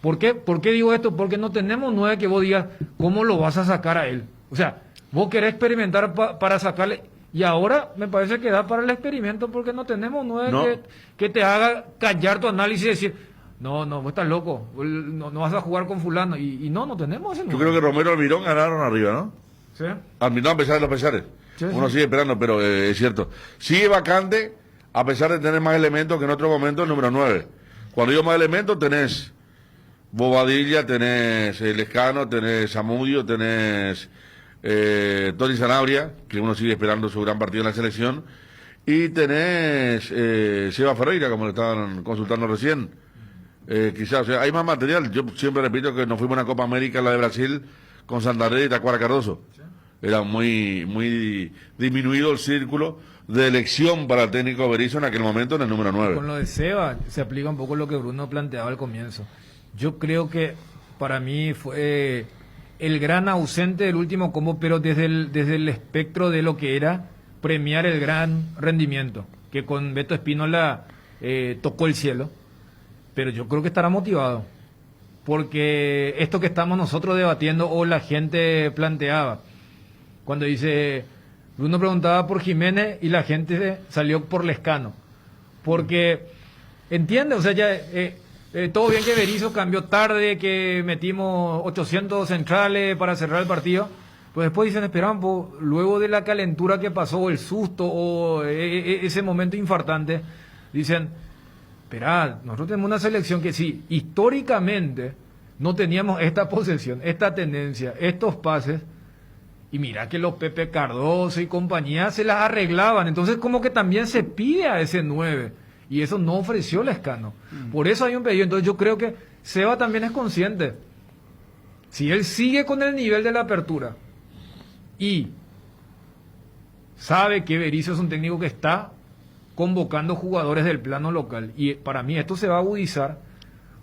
¿Por qué digo esto? Porque no tenemos 9 que vos digas, ¿cómo lo vas a sacar a él? O O sea, vos querés experimentar para sacarle... Y ahora me parece que da para el experimento porque no tenemos 9 No. que te haga callar tu análisis y decir, no, vos estás loco, no vas a jugar con fulano. Y no tenemos ese Yo 9. creo que Romero y Almirón ganaron arriba, ¿no? ¿Sí? Almirón a pesar de los pesares. Sí, Uno sí. sigue esperando, pero es cierto. Sigue vacante, a pesar de tener más elementos que en otro momento, el número 9. Cuando digo más elementos, tenés Bobadilla, tenés Lescano, tenés Zamudio, tenés Tony Sanabria, que uno sigue esperando su gran partido en la selección, y tenés Seba Ferreira, como le estaban consultando recién. Quizás, o sea, hay más material. Yo siempre repito que nos fuimos a una Copa América, la de Brasil, con Santander y Tacuara Cardoso. Era muy disminuido el círculo de elección para el técnico Berizzo en aquel momento en el número 9. Con lo de Seba se aplica un poco lo que Bruno planteaba al comienzo. Yo creo que para mí fue el gran ausente del último combo, pero desde el espectro de lo que era premiar el gran rendimiento, que con Beto Espínola tocó el cielo. Pero yo creo que estará motivado, porque esto que estamos nosotros debatiendo o la gente planteaba, cuando dice, Bruno preguntaba por Jiménez y la gente salió por Lescano, porque entiende, o sea, ya todo bien que Berizzo cambió tarde, que metimos 800 centrales para cerrar el partido, pues después dicen, esperaban, luego de la calentura que pasó, el susto o ese momento infartante, dicen, esperad, nosotros tenemos una selección que sí, históricamente no teníamos esta posesión, esta tendencia, estos pases, y mira que los Pepe Cardoso y compañía se las arreglaban, entonces como que también se pide a ese 9, y eso no ofreció Lescano. Por eso hay un pedido. Entonces yo creo que Seba también es consciente. Si él sigue con el nivel de la apertura y sabe que Berizzo es un técnico que está convocando jugadores del plano local, y para mí esto se va a agudizar,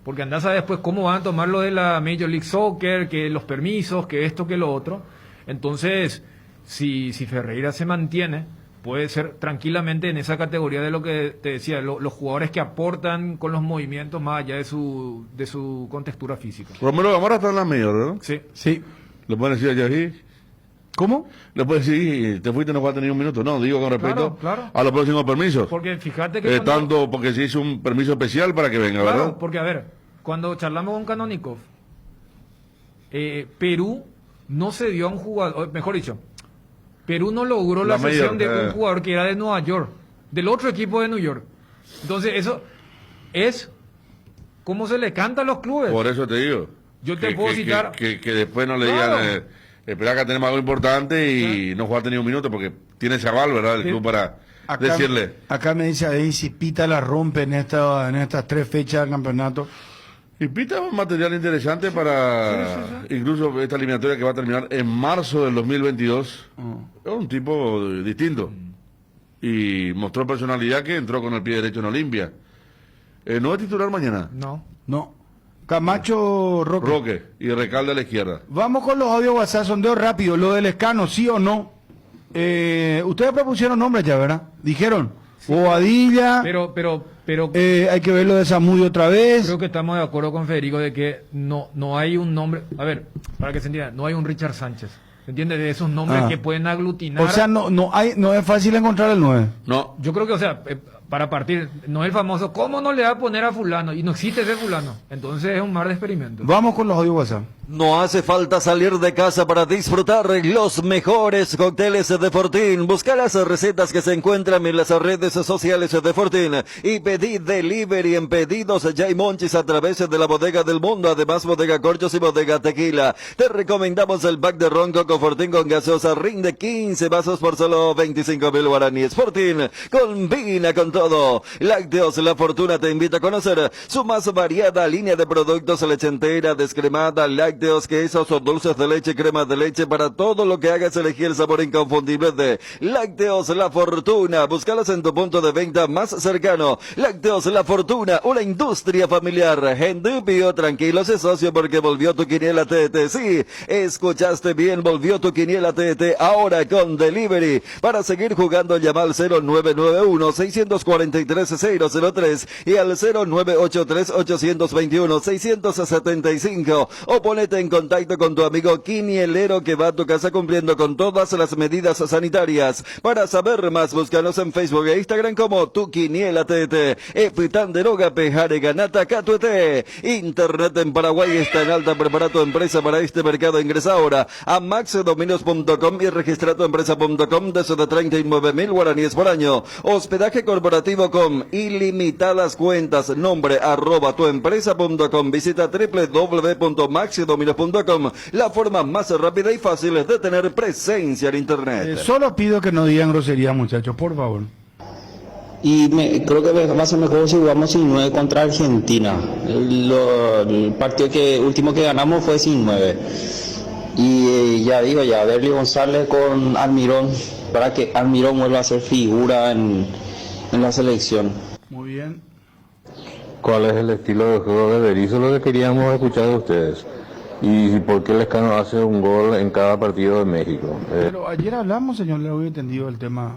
porque andás a después cómo van a tomar lo de la Major League Soccer, que los permisos, que esto, que lo otro. Entonces, si Ferreira se mantiene, puede ser tranquilamente en esa categoría de lo que te decía, los jugadores que aportan con los movimientos más allá de su contextura física. Romero Gamara está en la mayor, ¿no? Sí. ¿Le pueden decir a Yají? ¿Cómo? Le pueden decir, te fuiste, no vas a tener un minuto. No, digo con respecto Claro. a los próximos permisos. Porque fíjate que Tanto porque se hizo un permiso especial para que venga, claro, ¿verdad? porque a ver, cuando charlamos con Canonikov, Perú no se dio a un jugador, mejor dicho, Perú no logró la cesión de un jugador que era de Nueva York, del otro equipo de New York. Entonces eso es como se le canta a los clubes. Por eso te digo. Yo te puedo citar... Que después no le Claro. digan, espera que tenemos algo importante y no jugaste ni un minuto porque tiene ese aval, ¿verdad? El club para decirle. Acá me dice ahí si Pita la rompe en estas 3 fechas del campeonato. Y Pita es un material interesante para incluso esta eliminatoria que va a terminar en marzo del 2022. Es un tipo distinto. Y mostró personalidad que entró con el pie derecho en Olimpia. ¿No es titular mañana? No. Camacho, Roque y Recalde a la izquierda. Vamos con los audios WhatsApp, sondeo rápido. Lo del Lescano, ¿sí o no? Ustedes propusieron nombres ya, ¿verdad? Dijeron, Bobadilla. Pero hay que ver lo de Zamudio otra vez. Creo que estamos de acuerdo con Federico de que no hay un nombre. A ver, para que se entienda, no hay un Richard Sánchez. ¿Se entiende? De esos nombres que pueden aglutinar. O sea, no es fácil encontrar el 9. No. Yo creo que, o sea, para partir, no es el famoso, ¿cómo no le va a poner a fulano? Y no existe ese fulano. Entonces es un mar de experimentos. Vamos con los audios WhatsApp. No hace falta salir de casa para disfrutar los mejores cócteles de Fortín. Busca las recetas que se encuentran en las redes sociales de Fortín y pedí delivery en Pedidos Ya y Monchis a través de la Bodega del Mundo, además Bodega Corchos y Bodega Tequila. Te recomendamos el pack de ron Coco Fortín con gaseosa, rinde 15 vasos por solo 25.000 guaraníes. Fortín combina con todo. Lácteos La Fortuna te invita a conocer su más variada línea de productos, leche entera, descremada, lácteos, quesos o dulces de leche, crema de leche, para todo lo que hagas elegir el sabor inconfundible de Lácteos La Fortuna. Búscalas en tu punto de venta más cercano. Lácteos La Fortuna, una industria familiar. Gendupio, tranquilo, sé socio porque volvió tu quiniela TT. Sí, escuchaste bien, volvió tu quiniela TT ahora con delivery. Para seguir jugando, llama al 0991-643-003 y al 0983-821-675 o pone Ponete en contacto con tu amigo quinielero que va a tu casa cumpliendo con todas las medidas sanitarias. Para saber más, búscanos en Facebook e Instagram como Tu Quiniela TT. Epitanderoga Pejare Ganata Catuete. Internet en Paraguay está en alta. Prepara tu empresa para este mercado. Ingresa ahora a maxdominios.com y registra tu empresa.com desde 39.000 guaraníes por año. Hospedaje corporativo con ilimitadas cuentas. Nombre @tuempresa.com. Visita www.maxidominios.com. La forma más rápida y fácil de tener presencia en internet. Solo pido que no digan grosería, muchachos, por favor. Y creo que va a ser mejor si jugamos sin 9 contra Argentina. El partido último que ganamos fue sin 9. Y ya digo, Derly González con Almirón, para que Almirón vuelva a ser figura en la selección. Muy bien. ¿Cuál es el estilo de juego de Berizzo? Lo que queríamos escuchar de ustedes. ¿Y por qué Lescano hace un gol en cada partido de México? Pero ayer hablamos, señor, le había entendido el tema.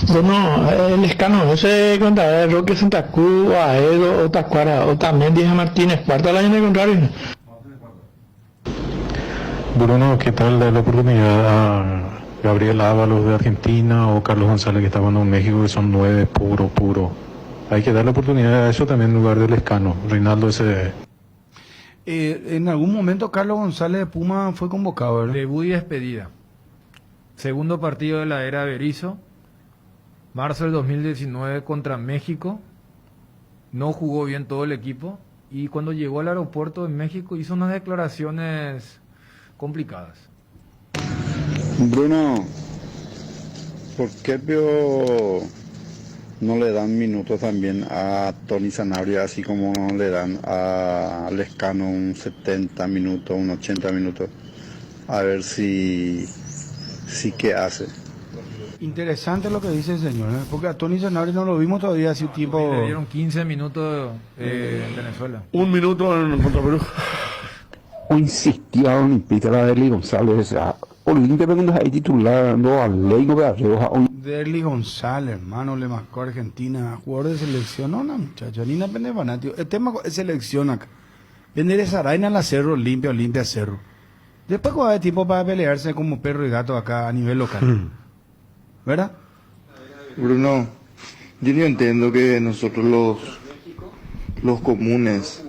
Bueno, el escano no se contará de Roque Santa Cruz, Aedo o Tacuara, o también Díaz Martínez, cuarto al año de contrario. Bruno, ¿qué tal darle la oportunidad a Gabriel Ábalos de Argentina o Carlos González que está jugando en México, que son 9 puro? Hay que darle oportunidad a eso también en lugar del escano. Reinaldo ese. En algún momento Carlos González de Puma fue convocado, ¿verdad? Debut y despedida. Segundo partido de la era Berizzo. Marzo del 2019 contra México. No jugó bien todo el equipo. Y cuando llegó al aeropuerto de México hizo unas declaraciones complicadas. Bruno, ¿por qué no le dan minutos también a Tony Sanabria, así como le dan a Lescano un 70 minutos, un 80 minutos? A ver si qué hace. Interesante lo que dice el señor, ¿eh? Porque a Tony Sanabria no lo vimos todavía hace un tiempo. Le dieron 15 minutos en Venezuela. Un minuto en contra Perú. Insistía a la Derly González. Olimpia cuando es titular, no alegro de arriba. Derly González, hermano, le marcó a Argentina, jugador de selección, no, muchacha, ni nada de fanático. El tema es selección acá. Vender esa araña a la Cerro, Olimpia Cerro. Después va a haber tiempo para pelearse como perro y gato acá a nivel local. ¿Verdad? Bruno, yo no entiendo que nosotros los comunes,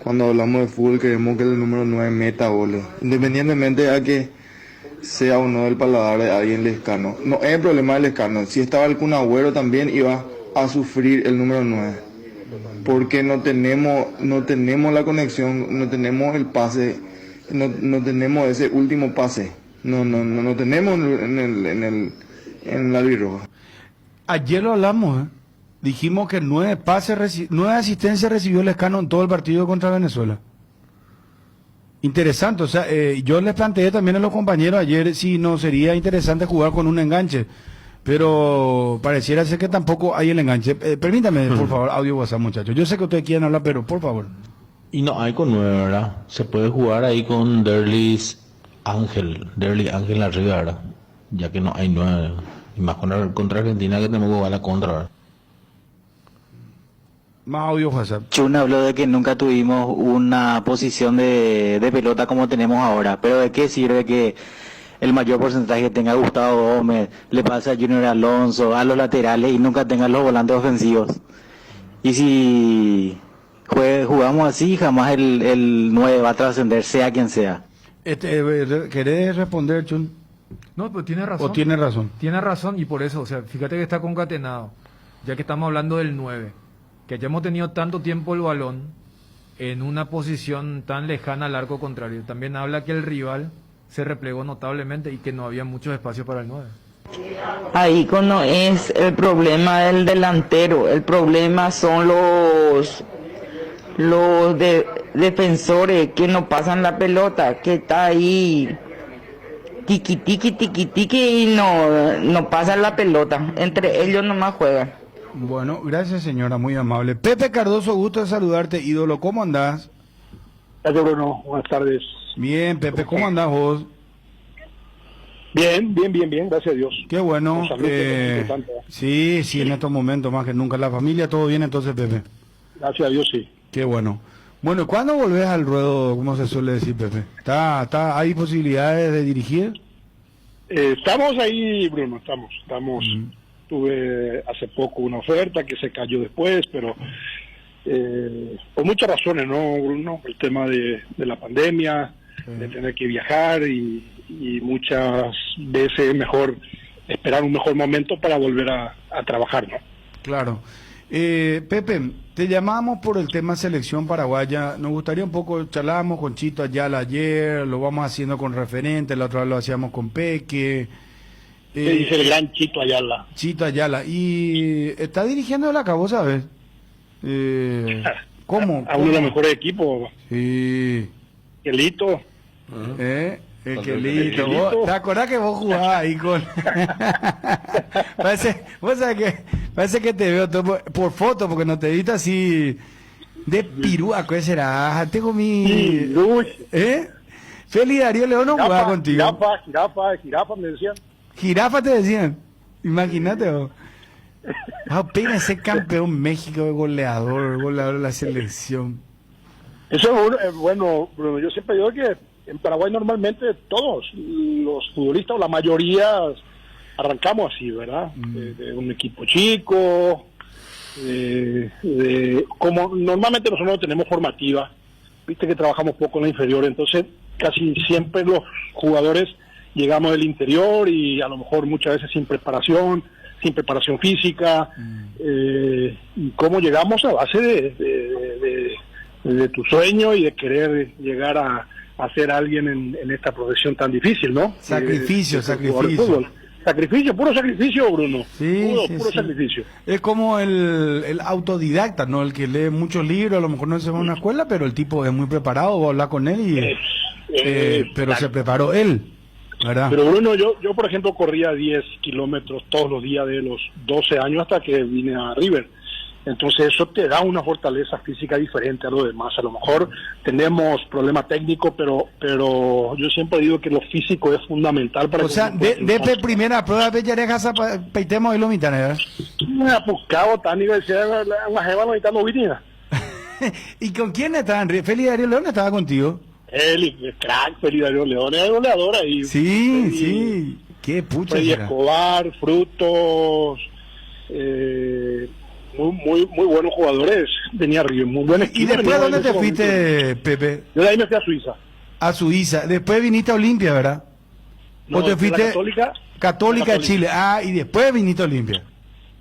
cuando hablamos de fútbol, queremos que el número 9 meta goles, independientemente de que sea o no el paladar de alguien Lescano. No es el problema del Lescano. Si estaba el Kun Agüero también iba a sufrir el número 9. Porque no tenemos la conexión, no tenemos el pase, no tenemos ese último pase. No tenemos en la albirroja. Ayer lo hablamos, ¿eh? Dijimos que 9 asistencias recibió Lescano en todo el partido contra Venezuela. Interesante, o sea, yo les planteé también a los compañeros ayer si no sería interesante jugar con un enganche, pero pareciera ser que tampoco hay el enganche. Permítame, por favor, audio WhatsApp, muchachos. Yo sé que ustedes quieren hablar, pero por favor. Y no hay con 9, ¿verdad? Se puede jugar ahí con Derly Ángel arriba, ¿verdad? Ya que no hay 9, y más contra Argentina que tenemos que jugar la contra, ¿verdad? Más audio WhatsApp. Chun habló de que nunca tuvimos una posición de pelota como tenemos ahora, pero ¿de qué sirve que el mayor porcentaje tenga Gustavo Gómez, le pase a Junior Alonso, a los laterales y nunca tenga los volantes ofensivos? Y si jugamos así, jamás el 9 va a trascender, sea quien sea. ¿Querés responder, Chun? No, pero tiene razón. ¿O tiene razón? Tiene razón y por eso, o sea, fíjate que está concatenado, ya que estamos hablando del 9. Que hayamos tenido tanto tiempo el balón en una posición tan lejana al arco contrario. También habla que el rival se replegó notablemente y que no había muchos espacios para el 9. Ahí no es el problema del delantero, el problema son los defensores que no pasan la pelota, que está ahí tiqui y no pasan la pelota, entre ellos nomás juegan. Bueno, gracias señora, muy amable. Pepe Cardoso, gusto de saludarte, ídolo, ¿cómo andás? Gracias, Bruno, buenas tardes. Bien, Pepe, ¿cómo andás vos? Bien, gracias a Dios. Qué bueno. Con salud, que es importante. Sí, en estos momentos más que nunca. La familia, todo bien entonces, Pepe. Gracias a Dios, sí. Qué bueno. Bueno, ¿cuándo volvés al ruedo, como se suele decir, Pepe? ¿Hay posibilidades de dirigir? Estamos ahí, Bruno, estamos. Tuve hace poco una oferta que se cayó después, pero por muchas razones, ¿no, Bruno? El tema de la pandemia, de tener que viajar y muchas veces es mejor esperar un mejor momento para volver a trabajar, ¿no? Claro. Pepe, te llamamos por el tema selección paraguaya. Nos gustaría un poco, charlábamos con Chito Ayala ayer, lo vamos haciendo con referentes, la otra vez lo hacíamos con Peque. ¿Qué dice el gran Chito Ayala? Chito Ayala. Y está dirigiendo el Acabó, ¿sabes? ¿Cómo? A uno de los mejores equipos. Sí. Quelito. El Quelito. ¿Te acordás que vos jugabas ahí con...? Parece que te veo todo por foto, porque no te viste así de pirúa, ¿qué será? Tengo mi... Feli Darío León no jugaba contigo. Jirafa me decían. Jirafa te decían. Imagínate vos. Apenas ser campeón México, goleador de la selección. Eso es bueno, Bruno. Yo siempre digo que en Paraguay normalmente todos los futbolistas, o la mayoría, arrancamos así, ¿verdad? De un equipo chico, como normalmente nosotros no tenemos formativa, viste que trabajamos poco en la inferior, entonces casi siempre los jugadores llegamos del interior y a lo mejor muchas veces sin preparación física, y cómo llegamos a base de tu sueño y de querer llegar a ser alguien en esta profesión tan difícil, ¿no? Sacrificio. Puro sacrificio, Bruno. Sí, puro sacrificio. Es como el autodidacta, ¿no? El que lee muchos libros, a lo mejor no se va a una escuela, pero el tipo es muy preparado, vos hablar con él y... pero se preparó él, ¿verdad? Pero Bruno, yo por ejemplo corría 10 kilómetros todos los días de los 12 años hasta que vine a River. Entonces eso te da una fortaleza física diferente a lo demás. A lo mejor tenemos problema técnico, pero yo siempre digo que lo físico es fundamental para... O sea, de primera prueba de Yarejas peitemos y lo mitan, ¿verdad? Pues cabo, tan universidad, una jeva no está novitina. ¿Y con quién estaban? ¿Feli Darío León estaba contigo? El crack, Feli Darío León, es goleador ahí. Sí. Qué pucha. Freddy Escobar, Frutos... muy buenos jugadores tenía River, muy buen equipo. ¿Y después dónde te fuiste, Pepe? Yo de ahí me fui a Suiza. A Suiza. Después viniste a Olimpia, ¿verdad? No, ¿O te fuiste? Católica de Chile. Y después viniste a Olimpia.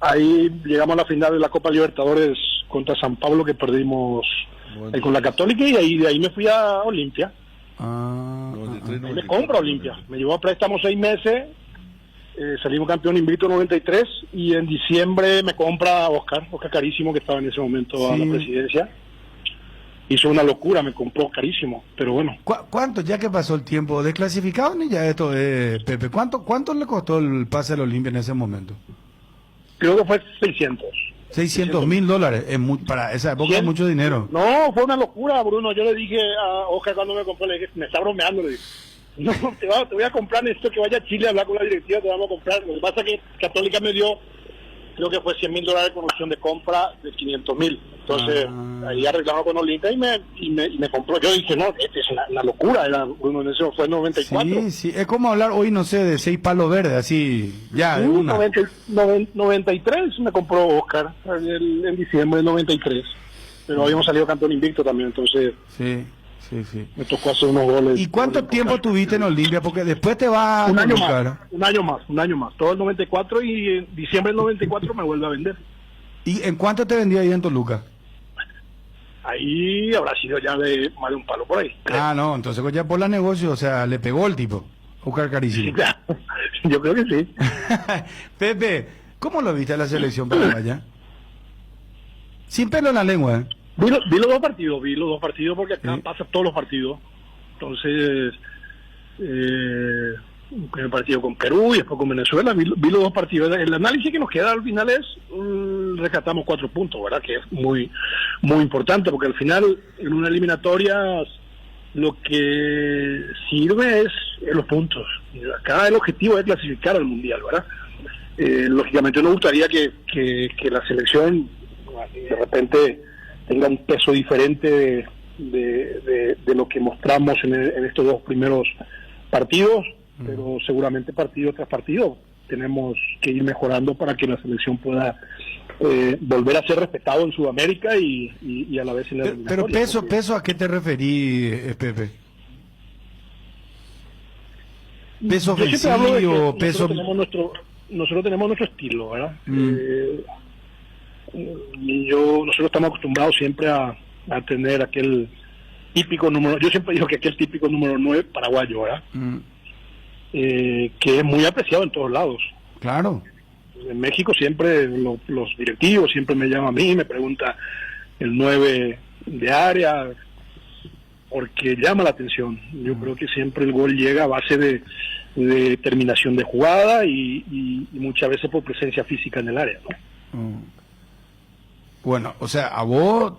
Ahí llegamos a la final de la Copa Libertadores contra San Pablo, que perdimos con la Católica, y de ahí me fui a Olimpia. Me compra Olimpia. Me llevó a préstamo 6 meses. Salimos campeón invicto en 93 y en diciembre me compra Oscar carísimo, que estaba en ese momento a la presidencia. Hizo una locura, me compró carísimo, pero bueno. ¿Cuánto, ya que pasó el tiempo, desclasificado ni ya esto, Pepe? ¿Cuánto le costó el pase al Olimpia en ese momento? Creo que fue 600. $600,000, para esa época es mucho dinero. No, fue una locura, Bruno. Yo le dije a Oscar cuando me compró, le dije, me está bromeando, le dije. No, te voy a comprar esto, que vaya a Chile a hablar con la directiva, te vamos a comprar. Lo que pasa es que Católica me dio, creo que fue $100,000 con opción de compra de 500,000. Entonces, ahí arreglamos con Olimpia y me compró. Yo dije, no, es una locura, uno en eso fue en 94. Sí, es como hablar hoy, no sé, de 6 palos verdes, así, ya, de una. 93 me compró Oscar, en diciembre del 93. Pero habíamos salido campeón invicto también, entonces... Sí. Me tocó hacer unos goles. ¿Y cuánto tiempo tuviste en Olimpia? Porque después te vas a un año más. Todo el 94 y en diciembre del 94 me vuelve a vender. ¿Y en cuánto te vendió ahí en Toluca? Ahí habrá sido ya de más de un palo por ahí. No, entonces ya por la negocio, o sea, le pegó el tipo. Oscar carísimo. Sí, claro. Yo creo que sí. Pepe, ¿cómo lo viste a la selección paraguaya? Sin pelo en la lengua, ¿eh? Vi los dos partidos porque acá pasa todos los partidos. Entonces, un primer partido con Perú y después con Venezuela, vi los dos partidos. El análisis que nos queda al final es, rescatamos 4 puntos, ¿verdad? Que es muy importante, porque al final, en una eliminatoria, lo que sirve es los puntos. Acá el objetivo es clasificar al Mundial, ¿verdad? Lógicamente nos gustaría que la selección de repente tenga un peso diferente de lo que mostramos en estos dos primeros partidos, pero seguramente partido tras partido tenemos que ir mejorando para que la selección pueda volver a ser respetado en Sudamérica y a la vez en la Pero eliminatoria. peso, ¿a qué te referís, Pepe? Peso Yo siempre hablo de que ofensivo, peso... nosotros tenemos nuestro estilo, ¿verdad? Nosotros estamos acostumbrados siempre a tener aquel típico número, yo siempre digo que aquel típico número 9 paraguayo, ¿verdad? Que es muy apreciado en todos lados. Claro. En México siempre los directivos siempre me llaman a mí, me pregunta el 9 de área, porque llama la atención. Yo creo que siempre el gol llega a base de terminación de jugada y muchas veces por presencia física en el área, ¿no? Bueno, o sea, ¿a vos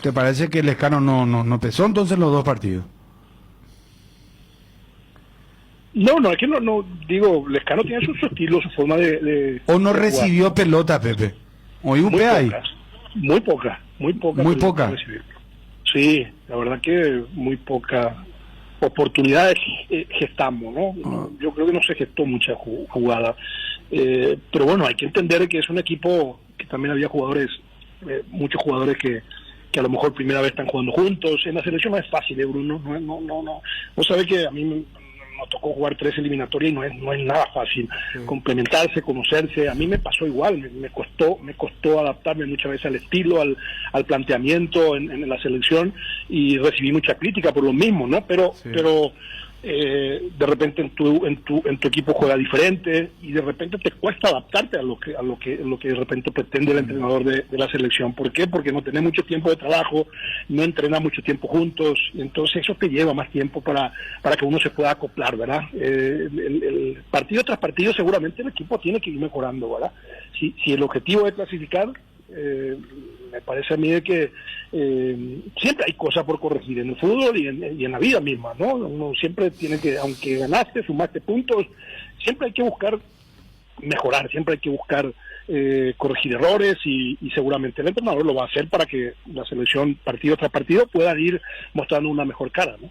te parece que el Lescano no pesó entonces los dos partidos? No, es que no digo, Lescano tiene su estilo, su forma de ¿O no de recibió jugar. pelota, Pepe? ¿Oí un pe ahí? Muy poca. Muy pelota poca. recibió. Sí, la verdad que muy poca oportunidades gestamos, ¿no? Yo creo que no se gestó mucha jugada. Pero bueno, hay que entender que es un equipo que también había jugadores, muchos jugadores que a lo mejor primera vez están jugando juntos. En la selección no es fácil, Bruno. No. Vos sabés que a mí me tocó jugar 3 eliminatorias y no es nada fácil complementarse, conocerse. A mí me pasó igual, me costó adaptarme muchas veces al estilo, al planteamiento en la selección, y recibí mucha crítica por lo mismo, ¿no? Pero de repente en tu equipo juega diferente y de repente te cuesta adaptarte a lo que de repente pretende el entrenador de la selección. ¿Por qué? Porque no tenés mucho tiempo de trabajo, no entrenás mucho tiempo juntos, y entonces eso te lleva más tiempo para que uno se pueda acoplar, ¿verdad? El partido tras partido seguramente el equipo tiene que ir mejorando, ¿verdad? Si el objetivo es clasificar, me parece a mí de que siempre hay cosas por corregir en el fútbol y en la vida misma, ¿no? Uno siempre tiene que, aunque ganaste, sumaste puntos, siempre hay que buscar mejorar, siempre hay que buscar corregir errores y seguramente el entrenador lo va a hacer para que la selección partido tras partido pueda ir mostrando una mejor cara, ¿no?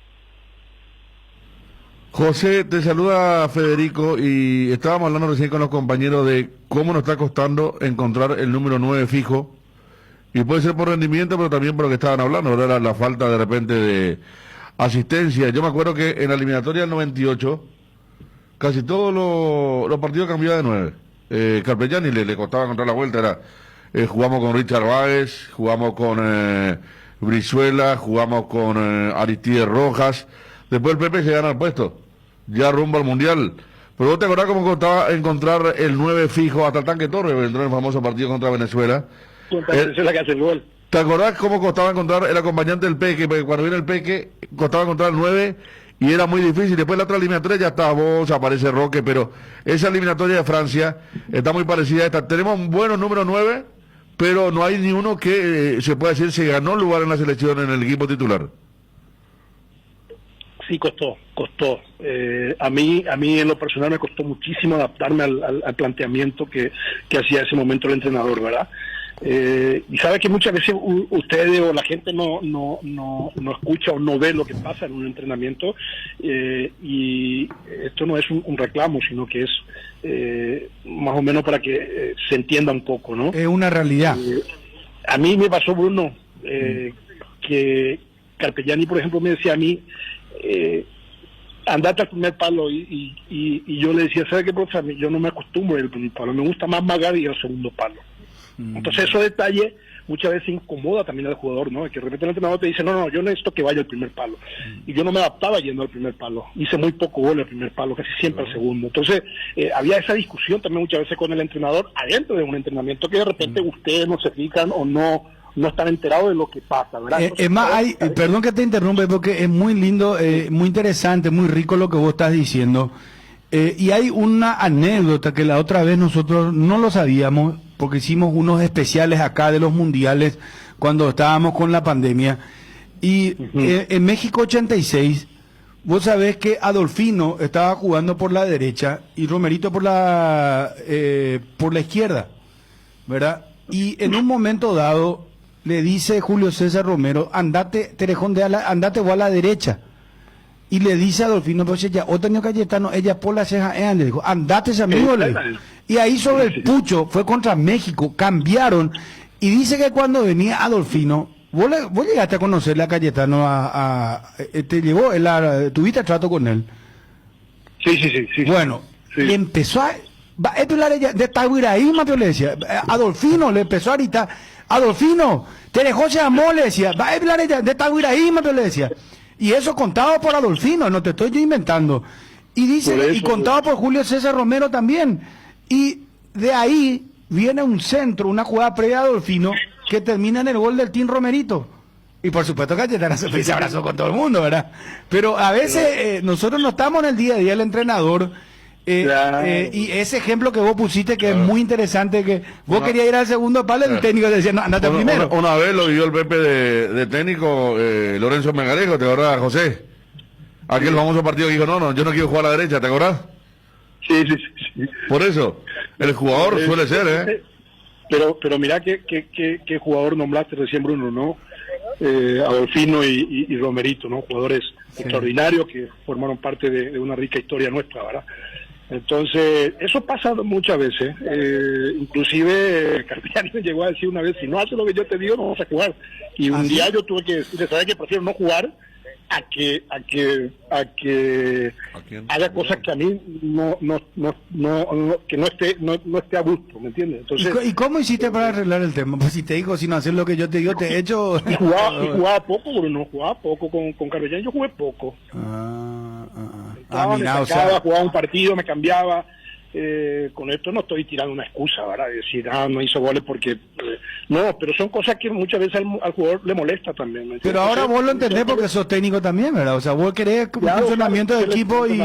José, te saluda Federico, y estábamos hablando recién con los compañeros de cómo nos está costando encontrar el número 9 fijo, y puede ser por rendimiento, pero también por lo que estaban hablando, ¿verdad? La falta de repente de asistencia. Yo me acuerdo que en la eliminatoria del 98 casi todos los partidos cambiaban de 9. Carpegiani le costaba encontrar la vuelta, jugamos con Richard Báez, jugamos con Brizuela, jugamos con Aristides Rojas. Después el Pepe se gana el puesto, ya rumbo al Mundial. Pero vos te acordás cómo costaba encontrar el 9 fijo hasta el Tanque Torres, entró en el famoso partido contra Venezuela. Contra Venezuela que hace el gol. ¿Te acordás cómo costaba encontrar el acompañante del Peque? Porque cuando viene el Peque, costaba encontrar el 9 y era muy difícil. Después la otra eliminatoria ya está vos, aparece Roque, pero esa eliminatoria de Francia está muy parecida a esta. Tenemos un buenos número 9, pero no hay ni uno que se pueda decir se ganó lugar en la selección, en el equipo titular. Sí, costó. A mí en lo personal me costó muchísimo adaptarme al planteamiento que hacía en ese momento el entrenador, ¿verdad? Y sabe que muchas veces ustedes o la gente no escucha o no ve lo que pasa en un entrenamiento, y esto no es un reclamo, sino que es más o menos para que se entienda un poco, ¿no? Es una realidad. A mí me pasó, Bruno, que Carpegiani, por ejemplo, me decía a mí, andate al primer palo, y yo le decía, ¿sabe qué, profe? Yo no me acostumbro al primer palo, me gusta más magar y al segundo palo. Entonces esos detalles muchas veces incomoda también al jugador, ¿no? Que de repente el entrenador te dice, no, yo necesito que vaya al primer palo. Y yo no me adaptaba yendo al primer palo. Hice muy poco gol al primer palo, casi siempre al segundo. Entonces había esa discusión también muchas veces con el entrenador adentro de un entrenamiento, que de repente ustedes no se fijan o no están enterados de lo que pasa, ¿verdad? Entonces, es más, perdón que te interrumpa, porque es muy lindo, muy interesante, muy rico lo que vos estás diciendo. Y hay una anécdota que la otra vez nosotros no lo sabíamos, porque hicimos unos especiales acá de los mundiales cuando estábamos con la pandemia. Y en México 86, vos sabés que Adolfino estaba jugando por la derecha y Romerito por la izquierda, ¿verdad? Y en un momento dado, le dice Julio César Romero, andate, Terejón de ala, andate vos a la derecha. Y le dice a Adolfino, pues ella, Otaño Cayetano, ella por la ceja, le dijo, andate ese amigo, le dijo. Y ahí sobre el pucho, fue contra México, cambiaron, y dice que cuando venía Adolfino, vos llegaste a conocerle a Cayetano, te llegó, tuviste trato con él. Sí. Bueno, le empezó a... de Tahuiraí, Mateo le decía, Adolfino le empezó a gritar, Adolfino, Terejón se amó, le decía, va a hablar de Tahuiraí, Mateo le decía. Y eso contado por Adolfino, no te estoy yo inventando. Y dice, y contado por Julio César Romero también. Y de ahí viene un centro, una jugada previa de Adolfino, que termina en el gol del Team Romerito. Y por supuesto que Cayetano se abrazó con todo el mundo, ¿verdad? Pero a veces nosotros no estamos en el día a día del entrenador. Y ese ejemplo que vos pusiste, que es muy interesante, que vos querías ir al segundo palo, el técnico decía, no, andate primero. Una vez lo vio el Pepe de técnico, Lorenzo Megarejo, ¿te acordás, José? Aquel famoso partido que dijo, no, yo no quiero jugar a la derecha, ¿te acordás? Sí. Por eso, el jugador suele ser, Pero mira qué jugador nombraste recién, Bruno, ¿no? Adolfino y Romerito, ¿no? Jugadores extraordinarios que formaron parte de una rica historia nuestra, ¿verdad? Entonces, eso pasa muchas veces. Inclusive, Carpiani me llegó a decir una vez, si no haces lo que yo te digo, no vas a jugar. Y un día yo tuve que decirle, ¿sabes qué? Prefiero no jugar a que haga cosas que a mí que no esté a gusto, ¿me entiendes? Entonces, ¿Y cómo hiciste para arreglar el tema? Pues si te digo, si no haces lo que yo te digo, te he hecho... Y jugaba poco, Bruno, jugaba poco con Carpellán, yo jugué poco. Mira, jugaba un partido, me cambiaba. Con esto no estoy tirando una excusa, ¿verdad? Decir, no hizo goles porque... no, pero son cosas que muchas veces al jugador le molesta también, ¿no? Pero ahora vos lo entendés porque sos técnico también, ¿verdad? O sea, vos querés un funcionamiento de equipo y...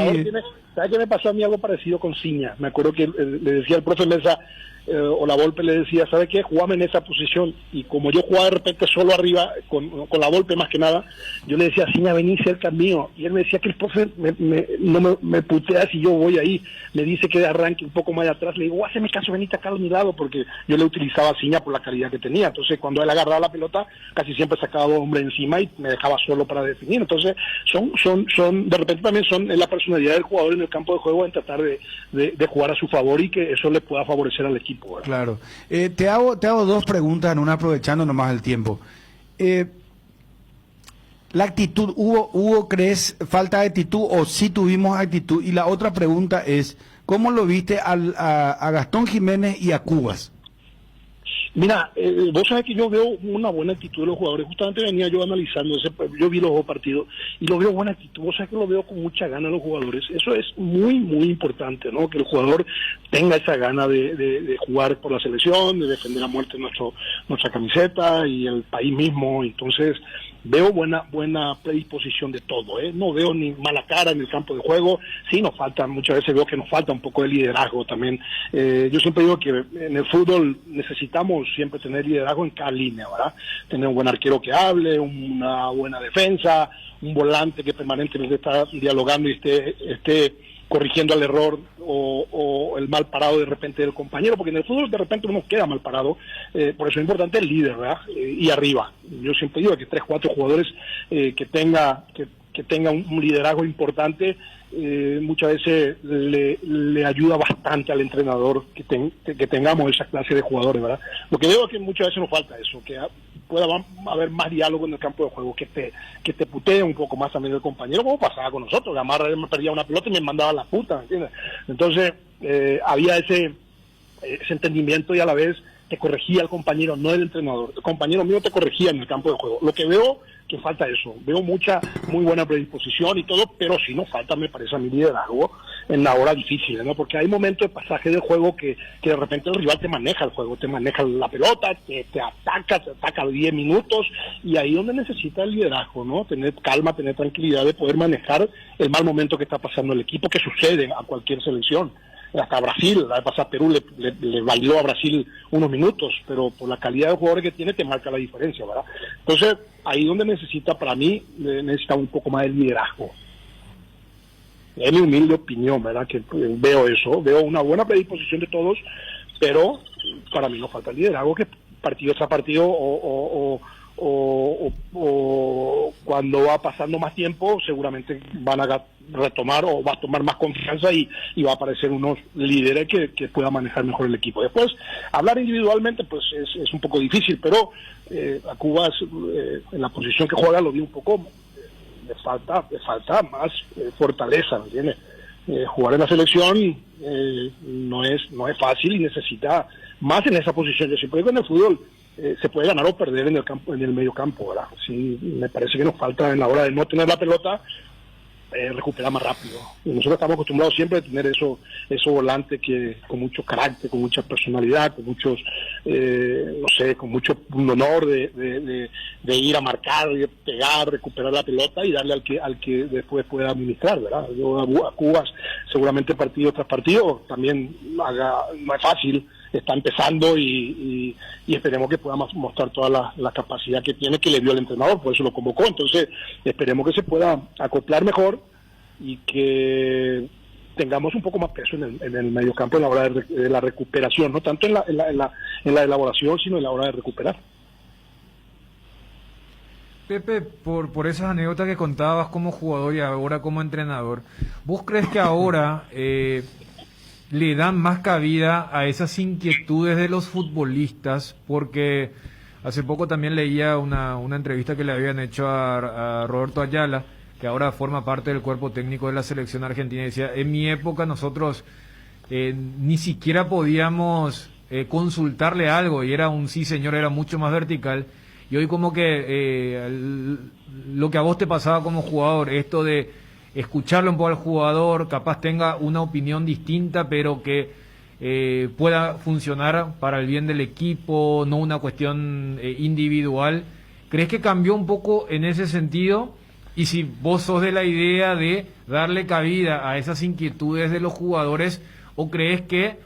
¿Sabes qué me pasó a mí? Algo parecido con Ciña. Me acuerdo que le decía al profe Mesa, o la Volpe le decía, ¿sabe qué? Jugame en esa posición. Y como yo jugaba de repente solo arriba, con la Volpe más que nada, yo le decía, Ciña, vení cerca mío. Y él me decía que el profe me putea si yo voy ahí. Me dice que de arranque un poco más de atrás. Le digo, hazme caso, venite acá a mi lado, porque yo le utilizaba a Ciña por la calidad que tenía. Entonces, cuando él agarraba la pelota, casi siempre sacaba dos hombres encima y me dejaba solo para definir. Entonces, de repente también son la personalidad del jugador en el campo de juego en tratar de jugar a su favor y que eso le pueda favorecer al equipo, ¿verdad? Claro. Te hago dos preguntas en una, aprovechando nomás el tiempo. La actitud, ¿hubo, crees, falta de actitud o sí tuvimos actitud? Y la otra pregunta es, ¿cómo lo viste a Gastón Jiménez y a Cubas? Mira, vos sabés que yo veo una buena actitud de los jugadores. Justamente venía yo analizando yo vi los dos partidos y lo veo buena actitud. Vos sabés que lo veo con mucha gana los jugadores. Eso es muy, muy importante, ¿no? Que el jugador tenga esa gana de jugar por la selección, de defender a muerte nuestra camiseta y el país mismo. Entonces, veo buena predisposición de todo, ¿eh? No veo ni mala cara en el campo de juego. Sí, muchas veces veo que nos falta un poco de liderazgo también. Yo siempre digo que en el fútbol necesitamos siempre tener liderazgo en cada línea, ¿verdad? Tener un buen arquero que hable, una buena defensa, un volante que permanentemente está dialogando y esté corrigiendo el error o el mal parado de repente del compañero, porque en el fútbol de repente uno queda mal parado, por eso es importante el líder, ¿verdad? Y arriba. Yo siempre digo que 3-4 jugadores que tenga un liderazgo importante, muchas veces le ayuda bastante al entrenador que tengamos esa clase de jugadores, ¿verdad? Lo que veo es que muchas veces nos falta eso, que pueda haber más diálogo en el campo de juego, que te putee un poco más también el compañero, como pasaba con nosotros. Gamarra me perdía una pelota y me mandaba a la puta, ¿me entiendes? Entonces, había ese entendimiento y a la vez te corregía el compañero, no el entrenador. El compañero mío te corregía en el campo de juego. Lo que veo que falta eso. Veo muy buena predisposición y todo, pero si no falta, me parece a mi liderazgo en la hora difícil, ¿no? Porque hay momentos de pasaje del juego que de repente el rival te maneja el juego, te maneja la pelota, te ataca 10 minutos, y ahí es donde necesita el liderazgo, ¿no? Tener calma, tener tranquilidad de poder manejar el mal momento que está pasando el equipo, que sucede a cualquier selección. Hasta Brasil, la vez pasada Perú le bailó a Brasil unos minutos, pero por la calidad de jugadores que tiene te marca la diferencia, ¿verdad? Entonces, ahí donde para mí, necesita un poco más de liderazgo. Es mi humilde opinión, ¿verdad? Que veo eso, veo una buena predisposición de todos, pero para mí nos falta el liderazgo que partido tras partido o cuando va pasando más tiempo seguramente van a retomar o va a tomar más confianza y va a aparecer unos líderes que puedan manejar mejor el equipo. Después, hablar individualmente pues es un poco difícil, pero a Cuba en la posición que juega lo vi un poco, le falta más fortaleza, ¿me entiendes? Jugar en la selección no es fácil y necesita más en esa posición. Yo siempre digo, en el fútbol se puede ganar o perder en el campo, en el medio campo, ¿verdad? Sí, me parece que nos falta en la hora de no tener la pelota, recuperar más rápido. Y nosotros estamos acostumbrados siempre a tener esos volantes que con mucho carácter, con mucha personalidad, con muchos, con mucho honor de ir a marcar, de pegar, recuperar la pelota y darle al que después pueda administrar, ¿verdad? Yo a Cuba seguramente partido tras partido también no es fácil, está empezando y esperemos que pueda mostrar toda la capacidad que tiene, que le dio el entrenador, por eso lo convocó. Entonces esperemos que se pueda acoplar mejor y que tengamos un poco más peso en el mediocampo en la hora de la recuperación, no tanto en la elaboración, sino en la hora de recuperar. Pepe, por esas anécdotas que contabas como jugador y ahora como entrenador, ¿vos crees que ahora le dan más cabida a esas inquietudes de los futbolistas? Porque hace poco también leía una entrevista que le habían hecho a Roberto Ayala, que ahora forma parte del cuerpo técnico de la selección argentina, y decía, en mi época nosotros ni siquiera podíamos consultarle algo, y era un sí señor, era mucho más vertical, y hoy como que lo que a vos te pasaba como jugador, esto de escucharlo un poco al jugador, capaz tenga una opinión distinta, pero que pueda funcionar para el bien del equipo, no una cuestión individual. ¿Crees que cambió un poco en ese sentido? Y si vos sos de la idea de darle cabida a esas inquietudes de los jugadores, ¿o crees que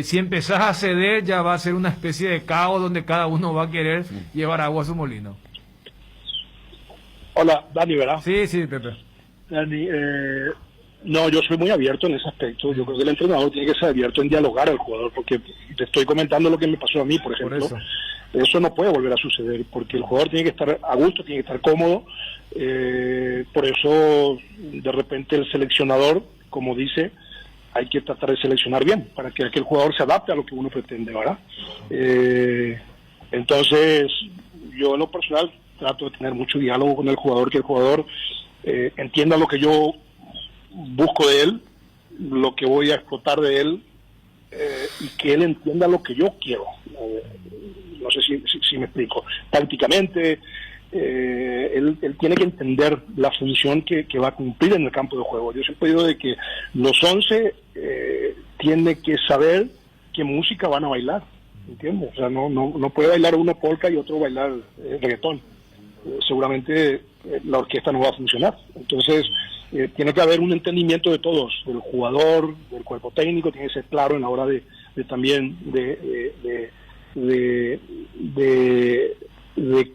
si empezás a ceder ya va a ser una especie de caos donde cada uno va a querer llevar agua a su molino? Hola, Dani, ¿verdad? Sí, Pepe. Dani, no, yo soy muy abierto en ese aspecto. Yo creo que el entrenador tiene que ser abierto en dialogar al jugador, porque te estoy comentando lo que me pasó a mí, por ejemplo. Eso no puede volver a suceder, porque el jugador tiene que estar a gusto, tiene que estar cómodo. Por eso, de repente, el seleccionador, como dice, hay que tratar de seleccionar bien, para que aquel jugador se adapte a lo que uno pretende, ¿verdad? Entonces, yo en lo personal trato de tener mucho diálogo con el jugador, que el jugador entienda lo que yo busco de él, lo que voy a explotar de él, y que él entienda lo que yo quiero. No sé si me explico. Tácticamente, él tiene que entender la función que va a cumplir en el campo de juego. Yo siempre digo de que los 11 tienen que saber qué música van a bailar, ¿entiendes? O sea, no puede bailar uno polka y otro bailar reggaetón. Seguramente la orquesta no va a funcionar. Entonces, tiene que haber un entendimiento de todos, del jugador, del cuerpo técnico, tiene que ser claro en la hora de también de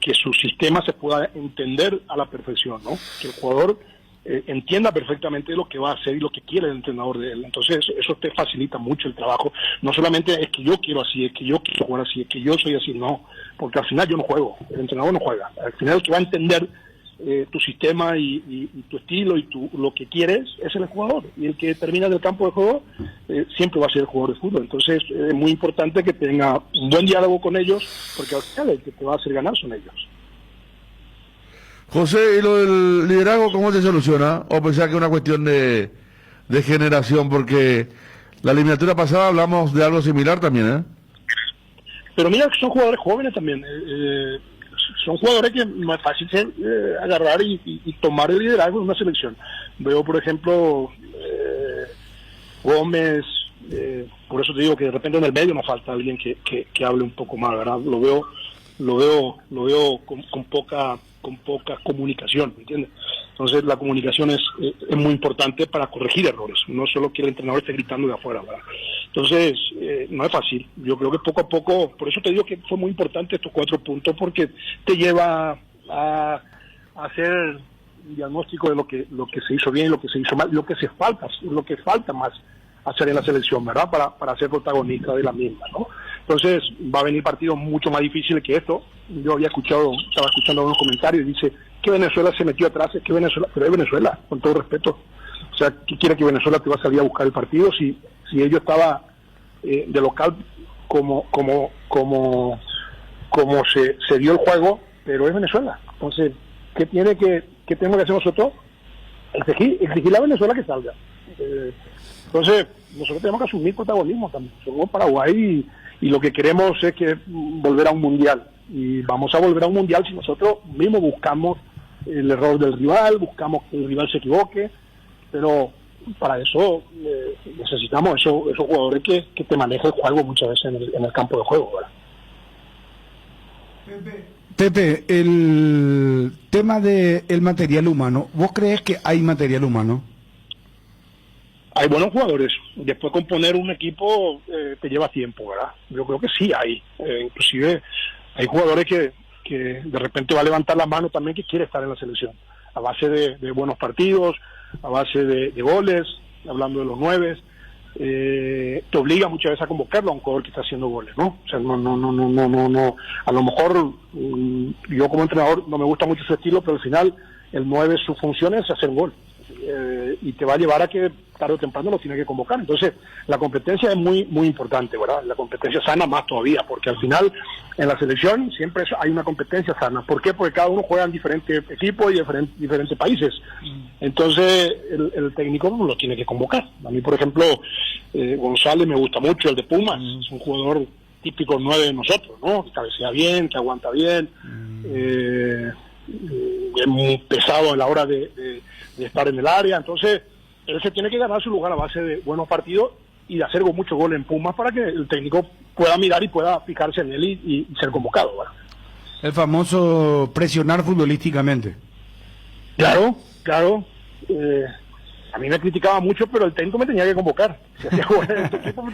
que su sistema se pueda entender a la perfección, ¿no? Que el jugador entienda perfectamente lo que va a hacer y lo que quiere el entrenador de él. Entonces eso te facilita mucho el trabajo. No solamente es que yo quiero así, es que yo quiero jugar así, es que yo soy así, no, porque al final yo no juego, el entrenador no juega. Al final el que va a entender tu sistema y tu estilo y lo que quieres es el jugador, y el que termina del campo de juego siempre va a ser el jugador de fútbol. Entonces es muy importante que tenga un buen diálogo con ellos, porque al final el que te va a hacer ganar son ellos. José, ¿y lo del liderazgo cómo se soluciona? ¿O pensás que es una cuestión de generación? Porque la eliminatoria pasada hablamos de algo similar también, ¿eh? Pero mira que son jugadores jóvenes también. Son jugadores que no es fácil agarrar y tomar el liderazgo en una selección. Veo, por ejemplo, Gómez, por eso te digo que de repente en el medio nos falta alguien que hable un poco más, ¿verdad? Lo veo con poca comunicación, ¿me entiendes? Entonces la comunicación es muy importante para corregir errores, no solo que el entrenador esté gritando de afuera, ¿verdad? Entonces no es fácil. Yo creo que poco a poco, por eso te digo que fue muy importante estos 4 puntos, porque te lleva a hacer un diagnóstico de lo que se hizo bien, lo que se hizo mal, lo que falta más hacer en la selección, ¿verdad? Para ser protagonista de la misma, ¿no? Entonces va a venir partidos mucho más difíciles que esto. Yo estaba escuchando unos comentarios y dice que Venezuela se metió atrás, es que Venezuela, pero es Venezuela, con todo respeto. O sea, ¿qué quiere que Venezuela te va a salir a buscar el partido si ellos estaba de local como se dio el juego, pero es Venezuela? Entonces, ¿qué tenemos que hacer nosotros? Exigir a Venezuela que salga. Entonces, nosotros tenemos que asumir protagonismo también. Somos Paraguay y lo que queremos es que volver a un mundial. Y vamos a volver a un mundial si nosotros mismos buscamos el error del rival, buscamos que el rival se equivoque, pero para eso necesitamos esos jugadores que te manejen el juego muchas veces en el campo de juego, ¿verdad? Pepe, el tema del material humano, ¿vos crees que hay material humano? Hay buenos jugadores. Después componer un equipo te lleva tiempo, ¿verdad? Yo creo que sí hay. Inclusive hay jugadores que de repente va a levantar la mano también que quiere estar en la selección. A base de buenos partidos, a base de goles, hablando de los 9, te obliga muchas veces a convocarlo a un jugador que está haciendo goles, ¿no? O sea, no. A lo mejor yo como entrenador no me gusta mucho su estilo, pero al final el 9 su función es hacer gol. Y te va a llevar a que tarde o temprano lo tiene que convocar. Entonces la competencia es muy muy importante, ¿verdad? La competencia sana más todavía, porque al final en la selección siempre hay una competencia sana. ¿Por qué? Porque cada uno juega en diferentes equipos y diferentes países. Entonces el técnico lo tiene que convocar. A mí, por ejemplo, González me gusta mucho, el de Pumas, es un jugador típico 9 de nosotros, ¿no? Que cabecea bien, que aguanta bien, es muy pesado a la hora de estar en el área. Entonces él se tiene que ganar su lugar a base de buenos partidos y de hacer muchos goles en Pumas para que el técnico pueda mirar y pueda fijarse en él y ser convocado, ¿verdad? El famoso presionar futbolísticamente. Claro. A mí me criticaba mucho, pero el técnico me tenía que convocar. Si hacía jugar en este equipo, me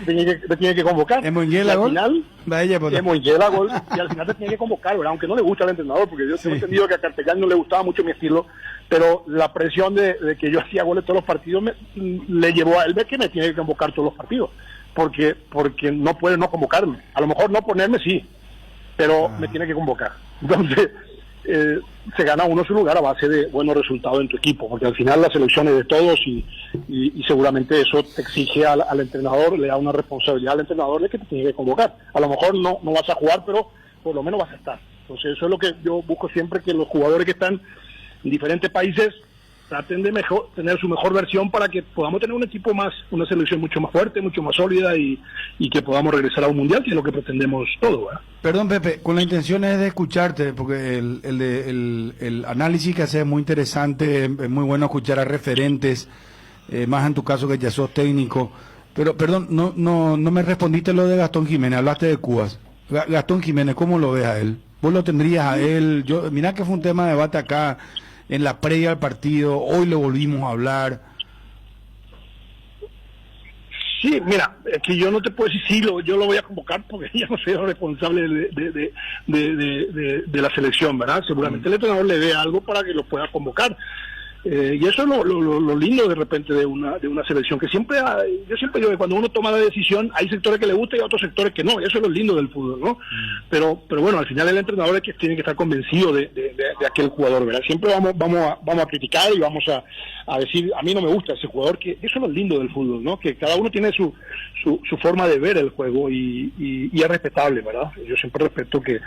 tenía que convocar. ¿Es Monguela gol? Es Monguela gol, y al final te tenía que convocar, ¿verdad? Aunque no le gusta al entrenador, porque yo tengo entendido que a Carpellán no le gustaba mucho mi estilo, pero la presión de que yo hacía goles todos los partidos le llevó a él ver que me tiene que convocar todos los partidos, porque no puede no convocarme. A lo mejor no ponerme sí, pero me tiene que convocar. Entonces se gana uno su lugar a base de buenos resultados en tu equipo, porque al final la selección es de todos y seguramente eso te exige al entrenador, le da una responsabilidad al entrenador de que te tiene que convocar. A lo mejor no vas a jugar, pero por lo menos vas a estar. Entonces eso es lo que yo busco siempre, que los jugadores que están en diferentes países traten de tener su mejor versión para que podamos tener un equipo una selección mucho más fuerte, mucho más sólida y que podamos regresar a un mundial, que es lo que pretendemos todo, ¿verdad? Perdón, Pepe, con la intención es de escucharte, porque el análisis que haces es muy interesante, es muy bueno escuchar a referentes, más en tu caso que ya sos técnico, pero perdón, no me respondiste lo de Gastón Jiménez, hablaste de Cubas. Gastón Jiménez, ¿cómo lo ves a él? ¿Vos lo tendrías a él? Mirá que fue un tema de debate acá en la previa del partido, hoy lo volvimos a hablar. Sí, mira, es que yo no te puedo decir si yo lo voy a convocar, porque ya no soy el responsable de la selección, ¿verdad? Seguramente el entrenador le dé algo para que lo pueda convocar. Y eso es lo lindo de repente de una selección, que yo siempre digo que cuando uno toma la decisión hay sectores que le gusta y otros sectores que no, y eso es lo lindo del fútbol, ¿no? Pero bueno, al final el entrenador es que tiene que estar convencido de aquel jugador, ¿verdad? Siempre vamos a criticar y vamos a decir, a mí no me gusta ese jugador, que eso es lo lindo del fútbol, ¿no? Que cada uno tiene su forma de ver el juego y es respetable, ¿verdad? Yo siempre respeto que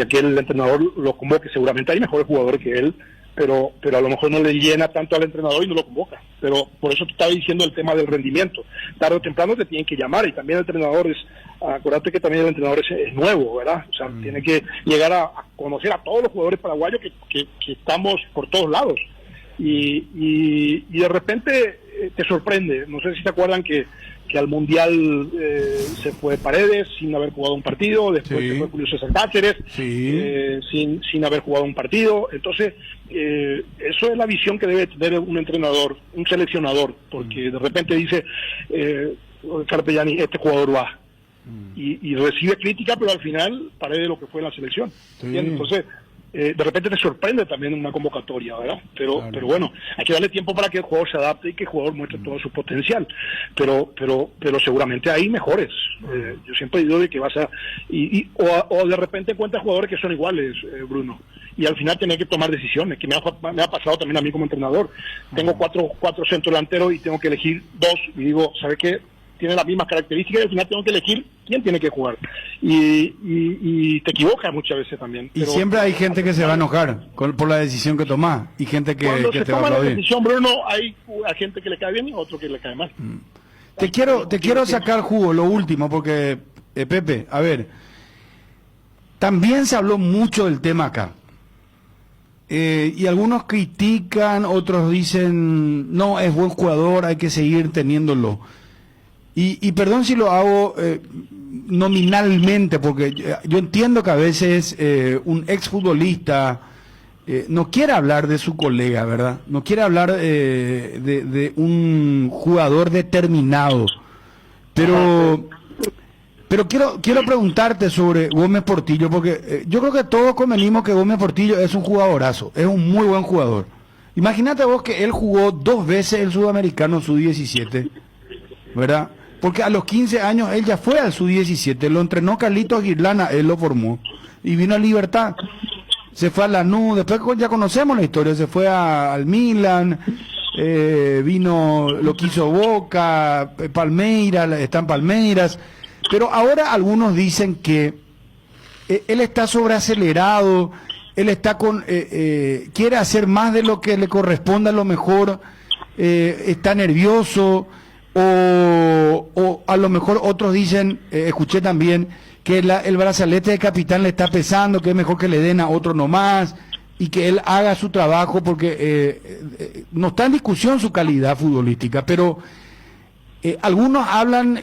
aquel entrenador lo convoque. Seguramente hay mejores jugadores que él, pero a lo mejor no le llena tanto al entrenador y no lo convoca. Pero por eso te estaba diciendo el tema del rendimiento. Tarde o temprano te tienen que llamar, y también el entrenador acuérdate que también el entrenador es nuevo, ¿verdad? O sea, tiene que llegar a conocer a todos los jugadores paraguayos que estamos por todos lados. Y de repente te sorprende. No sé si se acuerdan que al Mundial se fue Paredes sin haber jugado un partido, después se fue Julio César Cáceres sin haber jugado un partido. Entonces eso es la visión que debe tener un entrenador, un seleccionador, porque de repente dice Carpellani, este jugador va y recibe crítica, pero al final Paredes lo que fue en la selección. Entonces de repente te sorprende también una convocatoria, ¿verdad? Pero bueno, hay que darle tiempo para que el jugador se adapte y que el jugador muestre todo su potencial. Pero seguramente hay mejores. Yo siempre digo de que vas a... o de repente encuentras jugadores que son iguales, Bruno. Y al final tenés que tomar decisiones, que me ha pasado también a mí como entrenador. Tengo cuatro centros delanteros y tengo que elegir 2. Y digo, ¿sabes qué? Tiene las mismas características y al final tengo que elegir quién tiene que jugar. Y te equivocas muchas veces también. Y siempre hay gente que se va a enojar por la decisión que tomás y gente que te va a aplaudir. Cuando se toma la decisión, Bruno, hay gente que le cae bien y otro que le cae mal. Te quiero sacar jugo, lo último, porque, Pepe, a ver, también se habló mucho del tema acá. Y algunos critican, otros dicen, no, es buen jugador, hay que seguir teniéndolo. Y perdón si lo hago nominalmente, porque yo entiendo que a veces un exfutbolista no quiere hablar de su colega, ¿verdad? No quiere hablar de un jugador determinado. Pero quiero preguntarte sobre Gómez Portillo, porque yo creo que todos convenimos que Gómez Portillo es un jugadorazo, es un muy buen jugador. Imagínate vos que él jugó 2 veces el Sudamericano Sub-17, ¿verdad? Porque a los 15 años él ya fue al Sub-17, lo entrenó Carlitos Girlana, él lo formó, y vino a Libertad, se fue a Lanús, después ya conocemos la historia, se fue al Milan, vino, lo quiso Boca, Palmeiras, está en Palmeiras, pero ahora algunos dicen que él está sobreacelerado, él está quiere hacer más de lo que le corresponde a lo mejor, está nervioso, o a lo mejor otros dicen, escuché también, que el brazalete de capitán le está pesando, que es mejor que le den a otro nomás, y que él haga su trabajo, porque no está en discusión su calidad futbolística, pero algunos hablan,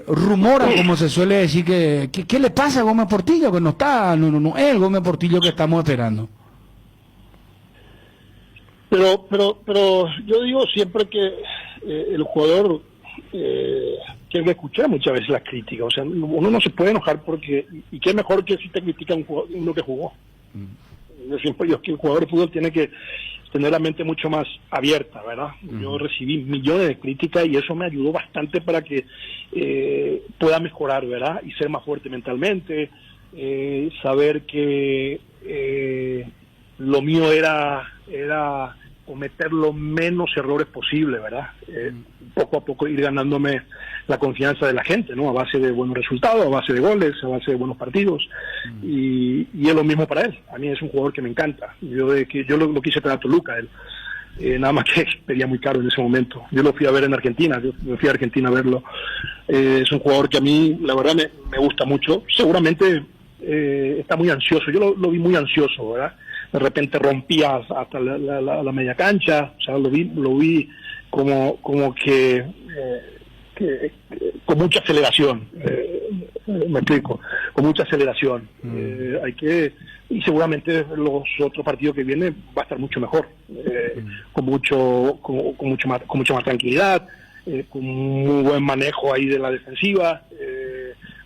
rumoran, como se suele decir, que ¿qué le pasa a Gómez Portillo? Que no es el Gómez Portillo que estamos esperando. Pero yo digo siempre que el jugador tiene que escuchar muchas veces las críticas. O sea, uno no se puede enojar porque... ¿Y qué mejor que si te critica uno que jugó? Yo siempre digo que el jugador de fútbol tiene que tener la mente mucho más abierta, ¿verdad? Yo recibí millones de críticas y eso me ayudó bastante para que pueda mejorar, ¿verdad? Y ser más fuerte mentalmente, saber que lo mío era cometer los menos errores posible, ¿verdad? Poco a poco ir ganándome la confianza de la gente, ¿no? A base de buenos resultados, a base de goles, a base de buenos partidos. Y es lo mismo para él. A mí es un jugador que me encanta. Yo lo quise traer a Toluca, él. Nada más que pedía muy caro en ese momento. Yo lo fui a ver en Argentina, yo fui a Argentina a verlo. Es un jugador que a mí, la verdad, me gusta mucho. Seguramente está muy ansioso. Yo lo vi muy ansioso, ¿verdad? De repente rompía hasta la media cancha, o sea, lo vi como que con mucha aceleración, me explico, con mucha aceleración. Y seguramente los otros partidos que vienen va a estar mucho mejor, con mucho más tranquilidad, con muy buen manejo ahí de la defensiva.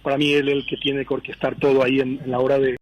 Para mí él es el que tiene que orquestar todo ahí en la hora de